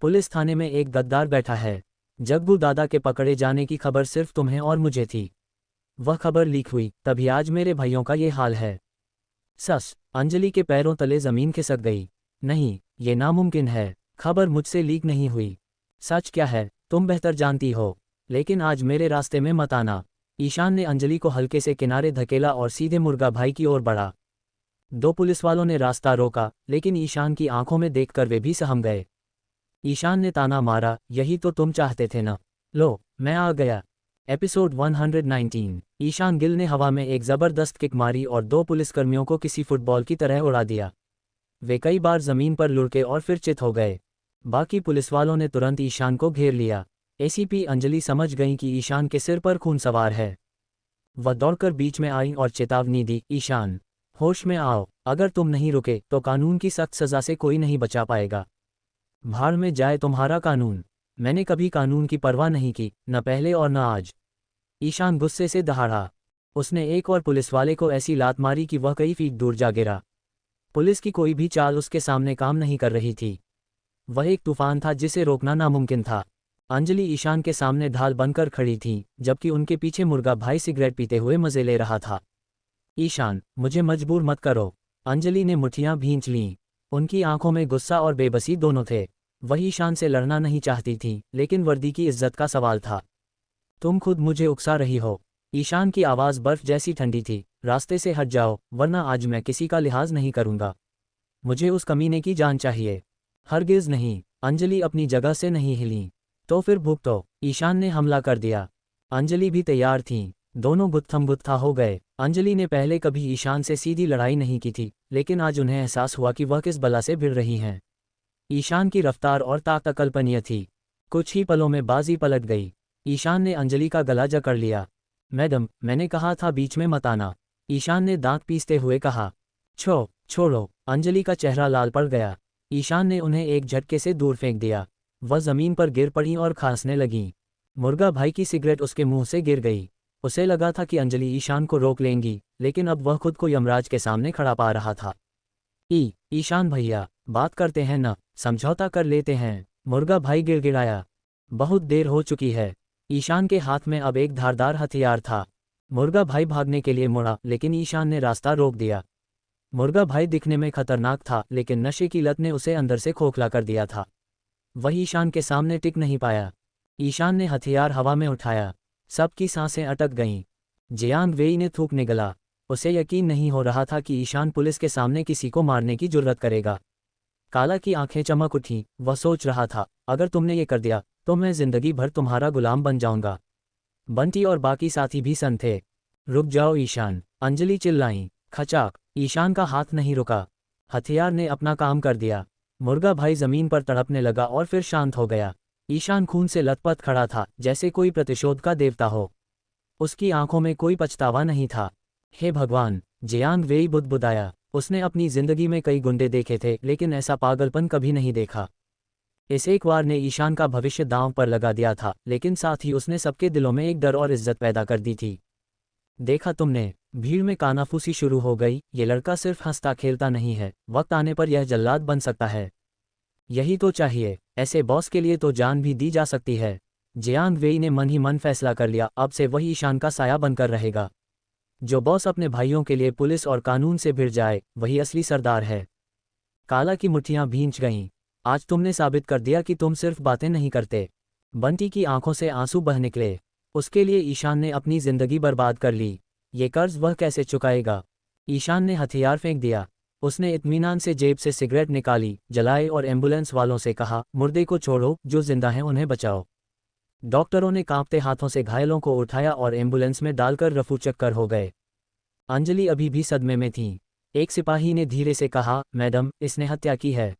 [SPEAKER 1] पुलिस थाने में एक गद्दार बैठा है। जग्गू दादा के पकड़े जाने की खबर सिर्फ तुम्हें और मुझे थी। वह खबर लीक हुई, तभी आज मेरे भाइयों का ये हाल है। सस, अंजलि के पैरों तले जमीन खिसक गई। नहीं, ये नामुमकिन है। खबर मुझसे लीक नहीं हुई। सच क्या है तुम बेहतर जानती हो, लेकिन आज मेरे रास्ते में मत आना। ईशान ने अंजलि को हल्के से किनारे धकेला और सीधे मुर्गा भाई की ओर बढ़ा। दो पुलिसवालों ने रास्ता रोका, लेकिन ईशान की आंखों में देखकर वे भी सहम गए। ईशान ने ताना मारा, यही तो तुम चाहते थे ना? लो, मैं आ गया। एपिसोड 119। ईशान गिल ने हवा में एक जबरदस्त किक मारी और दो पुलिसकर्मियों को किसी फुटबॉल की तरह उड़ा दिया। वे कई बार जमीन पर लुढ़के और फिर चित हो गए। बाकी पुलिसवालों ने तुरंत ईशान को घेर लिया। एसीपी अंजलि समझ गईं कि ईशान के सिर पर खून सवार है। वह दौड़कर बीच में आई और चेतावनी दी, ईशान, होश में आओ। अगर तुम नहीं रुके तो कानून की सख्त सजा से कोई नहीं बचा पाएगा। भाड़ में जाए तुम्हारा कानून। मैंने कभी कानून की परवाह नहीं की, न पहले और न आज। ईशान गुस्से से दहाड़ा। उसने एक और पुलिसवाले को ऐसी लात मारी कि वह कई फीट दूर जा गिरा। पुलिस की कोई भी चाल उसके सामने काम नहीं कर रही थी। वह एक तूफान था जिसे रोकना नामुमकिन था। अंजलि ईशान के सामने ढाल बनकर खड़ी थी, जबकि उनके पीछे मुर्गा भाई सिगरेट पीते हुए मजे ले रहा था। ईशान, मुझे मजबूर मत करो। अंजलि ने मुट्ठियां भींच लीं। उनकी आंखों में गुस्सा और बेबसी दोनों थे। वह ईशान से लड़ना नहीं चाहती थी, लेकिन वर्दी की इज्जत का सवाल था। तुम खुद मुझे उकसा रही हो। ईशान की आवाज़ बर्फ जैसी ठंडी थी। रास्ते से हट जाओ, वरना आज मैं किसी का लिहाज नहीं करूंगा। मुझे उस कमीने की जान चाहिए। हरगिज नहीं। अंजलि अपनी जगह से नहीं हिली। तो फिर भुगतो। ईशान ने हमला कर दिया। अंजलि भी तैयार थी। दोनों गुत्थम गुत्था हो गए। अंजलि ने पहले कभी ईशान से सीधी लड़ाई नहीं की थी, लेकिन आज उन्हें एहसास हुआ कि वह किस बला से भिड़ रही हैं। ईशान की रफ्तार और ताकत अकल्पनीय थी। कुछ ही पलों में बाजी पलट गई। ईशान ने अंजलि का गला जकड़ लिया। मैडम, मैंने कहा था बीच में मत आना। ईशान ने दांत पीसते हुए कहा। छोड़ो। अंजलि का चेहरा लाल पड़ गया। ईशान ने उन्हें एक झटके से दूर फेंक दिया। वह जमीन पर गिर पड़ी और खांसने लगी। मुर्गा भाई की सिगरेट उसके मुंह से गिर गई। उसे लगा था कि अंजलि ईशान को रोक लेंगी, लेकिन अब वह खुद को यमराज के सामने खड़ा पा रहा था। ईशान भैया, बात करते हैं ना, समझौता कर लेते हैं। मुर्गा भाई गिड़गिड़ाया। बहुत देर हो चुकी है। ईशान के हाथ में अब एक धारदार हथियार था। मुर्गा भाई भागने के लिए मुड़ा, लेकिन ईशान ने रास्ता रोक दिया। मुर्गा भाई दिखने में खतरनाक था, लेकिन नशे की लत ने उसे अंदर से खोखला कर दिया था। वह ईशान के सामने टिक नहीं पाया। ईशान ने हथियार हवा में उठाया। सबकी सांसें अटक गईं। जियांग वेई ने थूक निगला। उसे यकीन नहीं हो रहा था कि ईशान पुलिस के सामने किसी को मारने की जुर्रत करेगा। काला की आंखें चमक उठीं। वह सोच रहा था, अगर तुमने ये कर दिया तो मैं जिंदगी भर तुम्हारा गुलाम बन जाऊंगा। बंटी और बाकी साथी भी सन थे। रुक जाओ ईशान, अंजलि चिल्लाई। खचाक। ईशान का हाथ नहीं रुका। हथियार ने अपना काम कर दिया। मुर्गा भाई जमीन पर तड़पने लगा और फिर शांत हो गया। ईशान खून से लथपथ खड़ा था, जैसे कोई प्रतिशोध का देवता हो। उसकी आंखों में कोई पछतावा नहीं था। हे भगवान, जियांग वेई बुदबुदाया। उसने अपनी जिंदगी में कई गुंडे देखे थे, लेकिन ऐसा पागलपन कभी नहीं देखा। इस एक वार ने ईशान का भविष्य दांव पर लगा दिया था, लेकिन साथ ही उसने सबके दिलों में एक डर और इज्जत पैदा कर दी थी। देखा तुमने, भीड़ में कानाफूसी शुरू हो गई। ये लड़का सिर्फ हंसता खेलता नहीं है, वक्त आने पर यह जल्लाद बन सकता है। यही तो चाहिए। ऐसे बॉस के लिए तो जान भी दी जा सकती है। जियांग वेई ने मन ही मन फैसला कर लिया, अब से वही ईशान का साया बनकर रहेगा। जो बॉस अपने भाइयों के लिए पुलिस और कानून से भिड़ जाए, वही असली सरदार है। काला की मुट्ठियां भींच गईं। आज तुमने साबित कर दिया कि तुम सिर्फ बातें नहीं करते। बंटी की आंखों से आंसू बह निकले। उसके लिए ईशान ने अपनी जिंदगी बर्बाद कर ली। ये कर्ज वह कैसे चुकाएगा? ईशान ने हथियार फेंक दिया। उसने इत्मीनान से जेब से सिगरेट निकाली, जलाए और एम्बुलेंस वालों से कहा, मुर्दे को छोड़ो, जो जिंदा हैं उन्हें बचाओ। डॉक्टरों ने कांपते हाथों से घायलों को उठाया और एम्बुलेंस में डालकर रफू चक्कर हो गए। अंजलि अभी भी सदमे में थी। एक सिपाही ने धीरे से कहा, मैडम, इसने हत्या की है।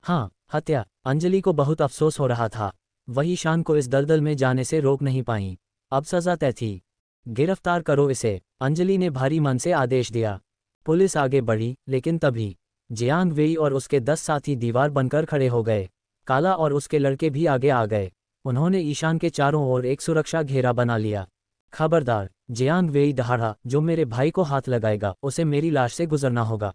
[SPEAKER 1] हाँ, हत्या। अंजलि को बहुत अफसोस हो रहा था। वही ईशान को इस दलदल में जाने से रोक नहीं पाई। अब सजा तय थी। गिरफ्तार करो इसे, अंजलि ने भारी मन से आदेश दिया। पुलिस आगे बढ़ी, लेकिन तभी जियांग वेई और उसके 10 साथी दीवार बनकर खड़े हो गए। काला और उसके लड़के भी आगे आ गए। उन्होंने ईशान के चारों ओर एक सुरक्षा घेरा बना लिया। खबरदार, जियांग वेई दहाड़ा, जो मेरे भाई को हाथ लगाएगा उसे मेरी लाश से गुजरना होगा।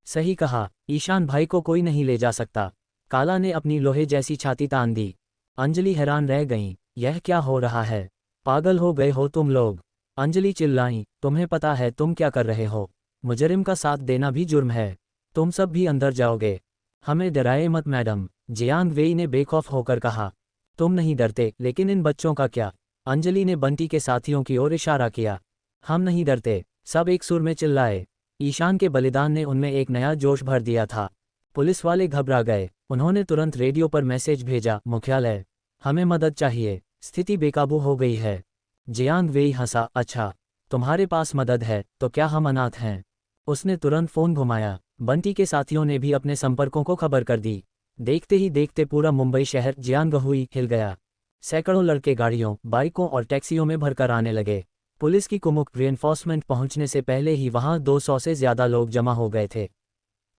[SPEAKER 1] सही कहा, ईशान भाई को कोई नहीं ले जा सकता। काला ने अपनी लोहे जैसी छाती तान दी। अंजलि हैरान रह गईं, यह क्या हो रहा है? पागल हो गए हो तुम लोग? अंजलि चिल्लाईं, तुम्हें पता है तुम क्या कर रहे हो? मुजरिम का साथ देना भी जुर्म है। तुम सब भी अंदर जाओगे। हमें डराए मत मैडम, जियांग वेई ने बेखौफ होकर कहा। तुम नहीं डरते, लेकिन इन बच्चों का क्या? अंजलि ने बंटी के साथियों की ओर इशारा किया। हम नहीं डरते, सब एक सुर में चिल्लाए। ईशान के बलिदान ने उनमें एक नया जोश भर दिया था। पुलिस वाले घबरा गए। उन्होंने तुरंत रेडियो पर मैसेज भेजा, मुख्यालय, हमें मदद चाहिए, स्थिति बेकाबू हो गई है। जियांग वेई हंसा, अच्छा, तुम्हारे पास मदद है, तो क्या हम अनाथ हैं? उसने तुरंत फोन घुमाया। बंटी के साथियों ने भी अपने संपर्कों को खबर कर दी। देखते ही देखते पूरा मुंबई शहर जियांगहुई हिल गया। सैकड़ों लड़के गाड़ियों, बाइकों और टैक्सियों में भरकर आने लगे। पुलिस की कुमुक रिएंफोर्समेंट पहुंचने से पहले ही वहां 200 से ज्यादा लोग जमा हो गए थे।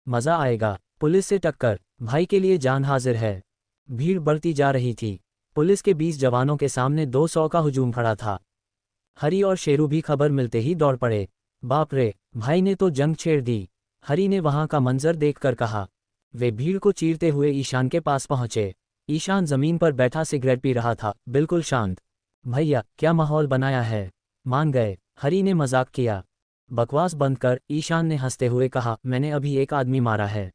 [SPEAKER 1] मजा आएगा, पुलिस से टक्कर, भाई के लिए जान हाजिर है। भीड़ बढ़ती जा रही थी। पुलिस के 20 जवानों के सामने 200 का हुजूम खड़ा था। हरी और शेरू भी खबर मिलते ही दौड़ पड़े। बाप रे, भाई ने तो जंग छेड़ दी। हरी ने वहां का मंजर देखकर कहा। वे भीड़ को चीरते हुए ईशान के पास पहुंचे। ईशान जमीन पर बैठा सिगरेट पी रहा था, बिल्कुल शांत। भैया, क्या माहौल बनाया है? मान गए, हरी ने मजाक किया। बकवास बंद कर, ईशान ने हंसते हुए कहा, मैंने अभी एक आदमी मारा है।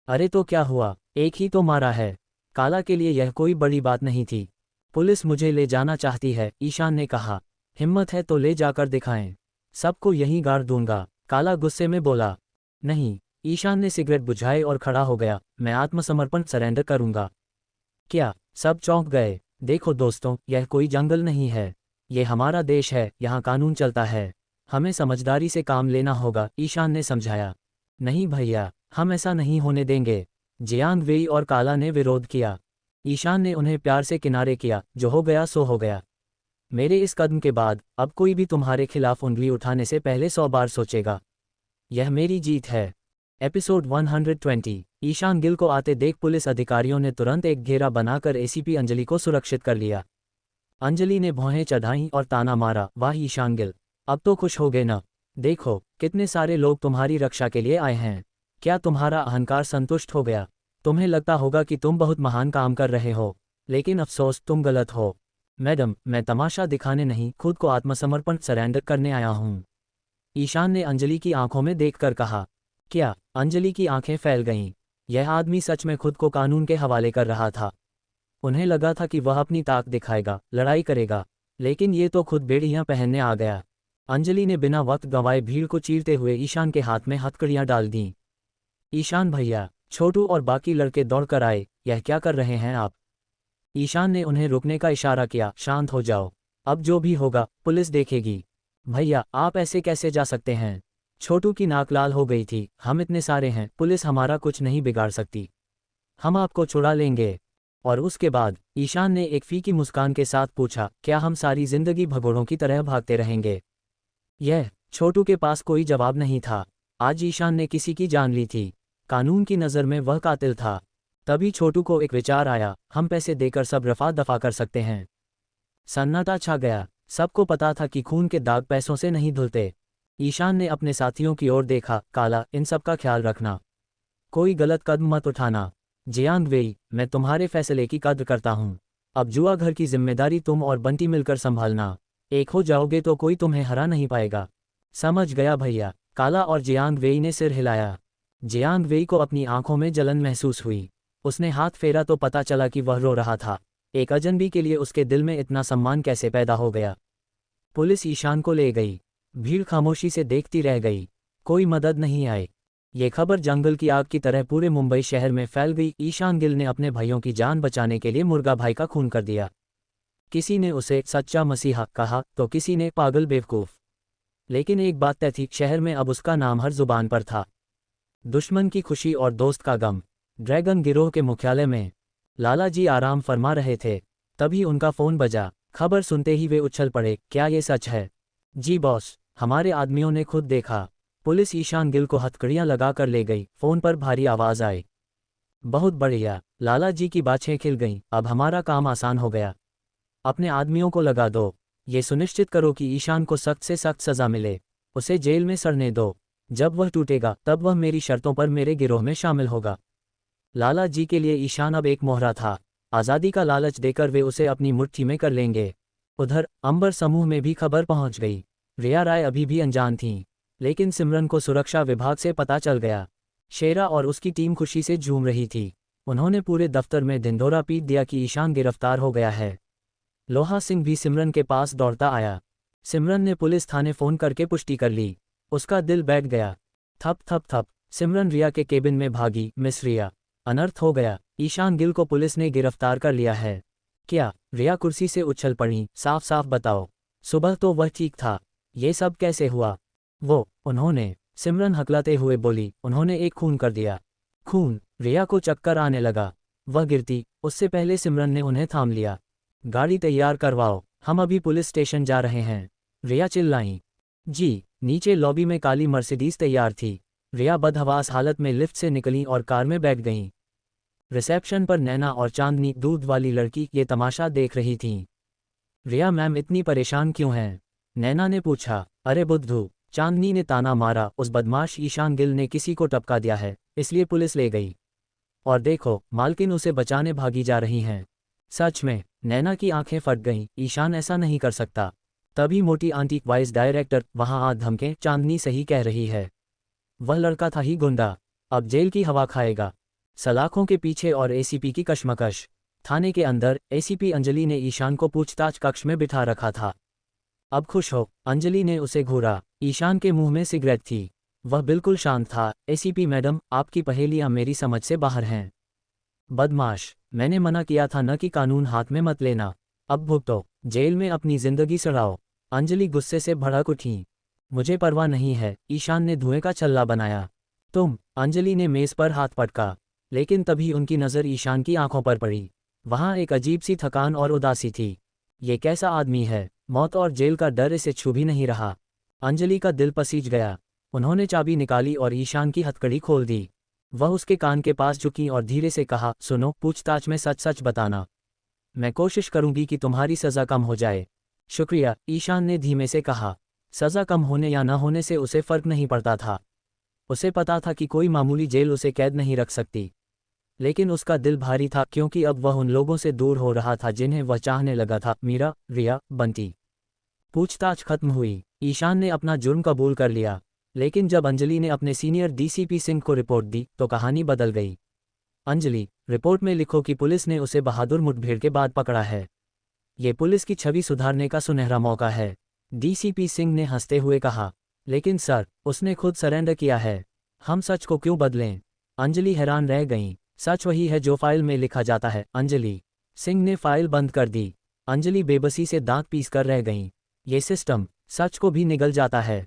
[SPEAKER 1] अरे तो क्या हुआ, एक ही तो मारा है। काला के लिए यह कोई बड़ी बात नहीं थी। पुलिस मुझे ले जाना चाहती है, ईशान ने कहा। हिम्मत है तो ले जाकर दिखाएं, सबको यहीं गाड़ दूंगा। काला गुस्से में बोला। नहीं, ईशान ने सिगरेट बुझाए और खड़ा हो गया, मैं आत्मसमर्पण सरेंडर करूंगा। क्या? सब चौंक गए। देखो दोस्तों, यह कोई जंगल नहीं है, ये हमारा देश है, यहाँ कानून चलता है। हमें समझदारी से काम लेना होगा, ईशान ने समझाया। नहीं भैया, हम ऐसा नहीं होने देंगे। जियांग वेई और काला ने विरोध किया। ईशान ने उन्हें प्यार से किनारे किया, जो हो गया सो हो गया। मेरे इस कदम के बाद अब कोई भी तुम्हारे खिलाफ उंगली उठाने से पहले 100 बार सोचेगा। यह मेरी जीत है। एपिसोड 120। ईशान गिल को आते देख पुलिस अधिकारियों ने तुरंत एक घेरा बनाकर एसीपी अंजलि को सुरक्षित कर लिया। अंजलि ने भौहें चढ़ाईं और ताना मारा, वाह ईशान गिल, अब तो खुश हो गए ना? देखो, कितने सारे लोग तुम्हारी रक्षा के लिए आए हैं। क्या तुम्हारा अहंकार संतुष्ट हो गया? तुम्हें लगता होगा कि तुम बहुत महान काम कर रहे हो, लेकिन अफसोस, तुम गलत हो। मैडम, मैं तमाशा दिखाने नहीं, खुद को आत्मसमर्पण सरेंडर करने आया हूँ, ईशान ने अंजलि की आंखों में देखकर कहा। क्या? अंजलि की आंखें फैल गईं। यह आदमी सच में खुद को कानून के हवाले कर रहा था। उन्हें लगा था कि वह अपनी ताकत दिखाएगा, लड़ाई करेगा, लेकिन ये तो खुद बेड़ियां पहनने आ गया। अंजलि ने बिना वक्त गंवाए भीड़ को चीरते हुए ईशान के हाथ में हथकड़ियां डाल दीं। ईशान भैया, छोटू और बाकी लड़के दौड़कर आए, यह क्या कर रहे हैं आप? ईशान ने उन्हें रुकने का इशारा किया, शांत हो जाओ, अब जो भी होगा पुलिस देखेगी। भैया, आप ऐसे कैसे जा सकते हैं? छोटू की नाक लाल हो गई थी। हम इतने सारे हैं, पुलिस हमारा कुछ नहीं बिगाड़ सकती, हम आपको छुड़ा लेंगे। और उसके बाद ईशान ने एक फीकी मुस्कान के साथ पूछा, क्या हम सारी जिंदगी भगोड़ों की तरह भागते रहेंगे? यह छोटू के पास कोई जवाब नहीं था। आज ईशान ने किसी की जान ली थी। कानून की नज़र में वह कातिल था। तभी छोटू को एक विचार आया, हम पैसे देकर सब रफा दफा कर सकते हैं। सन्नाटा छा गया। सबको पता था कि खून के दाग पैसों से नहीं धुलते। ईशान ने अपने साथियों की ओर देखा, काला, इन सब का ख्याल रखना, कोई गलत कदम मत उठाना। जियांग वेई, मैं तुम्हारे फैसले की कद्र करता हूँ। अब जुआ घर की जिम्मेदारी तुम और बंटी मिलकर संभालना। एक हो जाओगे तो कोई तुम्हें हरा नहीं पाएगा। समझ गया भैया। काला और जियांग वेई ने सिर हिलाया। जियांग वेई को अपनी आंखों में जलन महसूस हुई। उसने हाथ फेरा तो पता चला कि वह रो रहा था। एक अजनबी के लिए उसके दिल में इतना सम्मान कैसे पैदा हो गया? पुलिस ईशान को ले गई। भीड़ खामोशी से देखती रह गई। कोई मदद नहीं आई। ये खबर जंगल की आग की तरह पूरे मुंबई शहर में फैल गई। ईशान गिल ने अपने भाइयों की जान बचाने के लिए मुर्गा भाई का खून कर दिया। किसी ने उसे सच्चा मसीहा कहा तो किसी ने पागल बेवकूफ। लेकिन एक बात तय थी, शहर में अब उसका नाम हर जुबान पर था। दुश्मन की खुशी और दोस्त का गम। ड्रैगन गिरोह के मुख्यालय में लाला जी आराम फरमा रहे थे। तभी उनका फोन बजा। खबर सुनते ही वे उछल पड़े, क्या ये सच है? जी बॉस, हमारे आदमियों ने खुद देखा। पुलिस ईशान गिल को हथकड़ियां लगाकर ले गई। फोन पर भारी आवाज आई, बहुत बढ़िया, लाला जी की बाछें खिल गईं, अब हमारा काम आसान हो गया। अपने आदमियों को लगा दो, ये सुनिश्चित करो कि ईशान को सख्त से सख्त सजा मिले, उसे जेल में सड़ने दो। जब वह टूटेगा तब वह मेरी शर्तों पर मेरे गिरोह में शामिल होगा। लाला जी के लिए ईशान अब एक मोहरा था। आज़ादी का लालच देकर वे उसे अपनी मुट्ठी में कर लेंगे। उधर अंबर समूह में भी खबर पहुंच गई। रिया राय अभी भी अनजान थीं, लेकिन सिमरन को सुरक्षा विभाग से पता चल गया। शेरा और उसकी टीम खुशी से झूम रही थी। उन्होंने पूरे दफ्तर में ढिंढोरा पीट दिया कि ईशान गिरफ्तार हो गया है। लोहा सिंह भी सिमरन के पास दौड़ता आया। सिमरन ने पुलिस थाने फ़ोन करके पुष्टि कर ली। उसका दिल बैठ गया। थप थप थप सिमरन रिया के केबिन में भागी। मिस रिया, अनर्थ हो गया, ईशान गिल को पुलिस ने गिरफ्तार कर लिया है। क्या? रिया कुर्सी से उछल पड़ी। साफ साफ बताओ, सुबह तो वह ठीक था, ये सब कैसे हुआ? उन्होंने, सिमरन हकलाते हुए बोली, उन्होंने एक खून कर दिया। खून? रिया को चक्कर आने लगा। वह गिरती उससे पहले सिमरन ने उन्हें थाम लिया। गाड़ी तैयार करवाओ, हम अभी पुलिस स्टेशन जा रहे हैं। रिया चिल्लाई। जी। नीचे लॉबी में काली मर्सिडीज तैयार थी। रिया बदहवास हालत में लिफ्ट से निकली और कार में बैठ गईं। रिसेप्शन पर नैना और चांदनी, दूध वाली लड़की, ये तमाशा देख रही थीं। रिया, मैम इतनी परेशान क्यों हैं? नैना ने पूछा। अरे बुद्धू, चांदनी ने ताना मारा, उस बदमाश ईशान गिल ने किसी को टपका दिया है, इसलिए पुलिस ले गई। और देखो, मालकिन उसे बचाने भागी जा रही हैं। सच में? नैना की आंखें फट गईं। ईशान ऐसा नहीं कर सकता। तभी मोटी आंटी, वाइस डायरेक्टर, वहां आ धमके, चांदनी सही कह रही है, वह लड़का था ही गुंडा, अब जेल की हवा खाएगा। सलाखों के पीछे और एसीपी की कशमकश। थाने के अंदर एसीपी अंजलि ने ईशान को पूछताछ कक्ष में बिठा रखा था। अब खुश हो? अंजलि ने उसे घूरा। ईशान के मुंह में सिगरेट थी। वह बिल्कुल शांत था। एसीपी मैडम, आपकी पहेलियां मेरी समझ से बाहर हैं। बदमाश, मैंने मना किया था न कि कानून हाथ में मत लेना। अब भुगतो, जेल में अपनी जिंदगी सड़ाओ। अंजलि गुस्से से भड़क उठी। मुझे परवाह नहीं है, ईशान ने धुएं का छल्ला बनाया। तुम? अंजलि ने मेज पर हाथ पटका, लेकिन तभी उनकी नज़र ईशान की आंखों पर पड़ी। वहां एक अजीब सी थकान और उदासी थी। ये कैसा आदमी है? मौत और जेल का डर इसे छू भी नहीं रहा। अंजलि का दिल पसीज गया। उन्होंने चाबी निकाली और ईशान की हथकड़ी खोल दी। वह उसके कान के पास झुकी और धीरे से कहा, सुनो, पूछताछ में सच सच बताना। मैं कोशिश करूंगी कि तुम्हारी सज़ा कम हो जाए। शुक्रिया, ईशान ने धीमे से कहा। सज़ा कम होने या न होने से उसे फर्क नहीं पड़ता था। उसे पता था कि कोई मामूली जेल उसे कैद नहीं रख सकती। लेकिन उसका दिल भारी था, क्योंकि अब वह उन लोगों से दूर हो रहा था जिन्हें वह चाहने लगा था। मीरा, रिया, बंटी। पूछताछ खत्म हुई। ईशान ने अपना जुर्म कबूल कर लिया। लेकिन जब अंजलि ने अपने सीनियर डीसीपी सिंह को रिपोर्ट दी तो कहानी बदल गई। अंजलि, रिपोर्ट में लिखो कि पुलिस ने उसे बहादुर मुठभेड़ के बाद पकड़ा है। ये पुलिस की छवि सुधारने का सुनहरा मौका है। डीसीपी सिंह ने हंसते हुए कहा। लेकिन सर, उसने खुद सरेंडर किया है। हम सच को क्यों बदलें? अंजलि हैरान रह गईं। सच वही है जो फाइल में लिखा जाता है, अंजलि। सिंह ने फाइल बंद कर दी। अंजलि बेबसी से दांत पीस कर रह गईं। ये सिस्टम सच को भी निगल जाता है।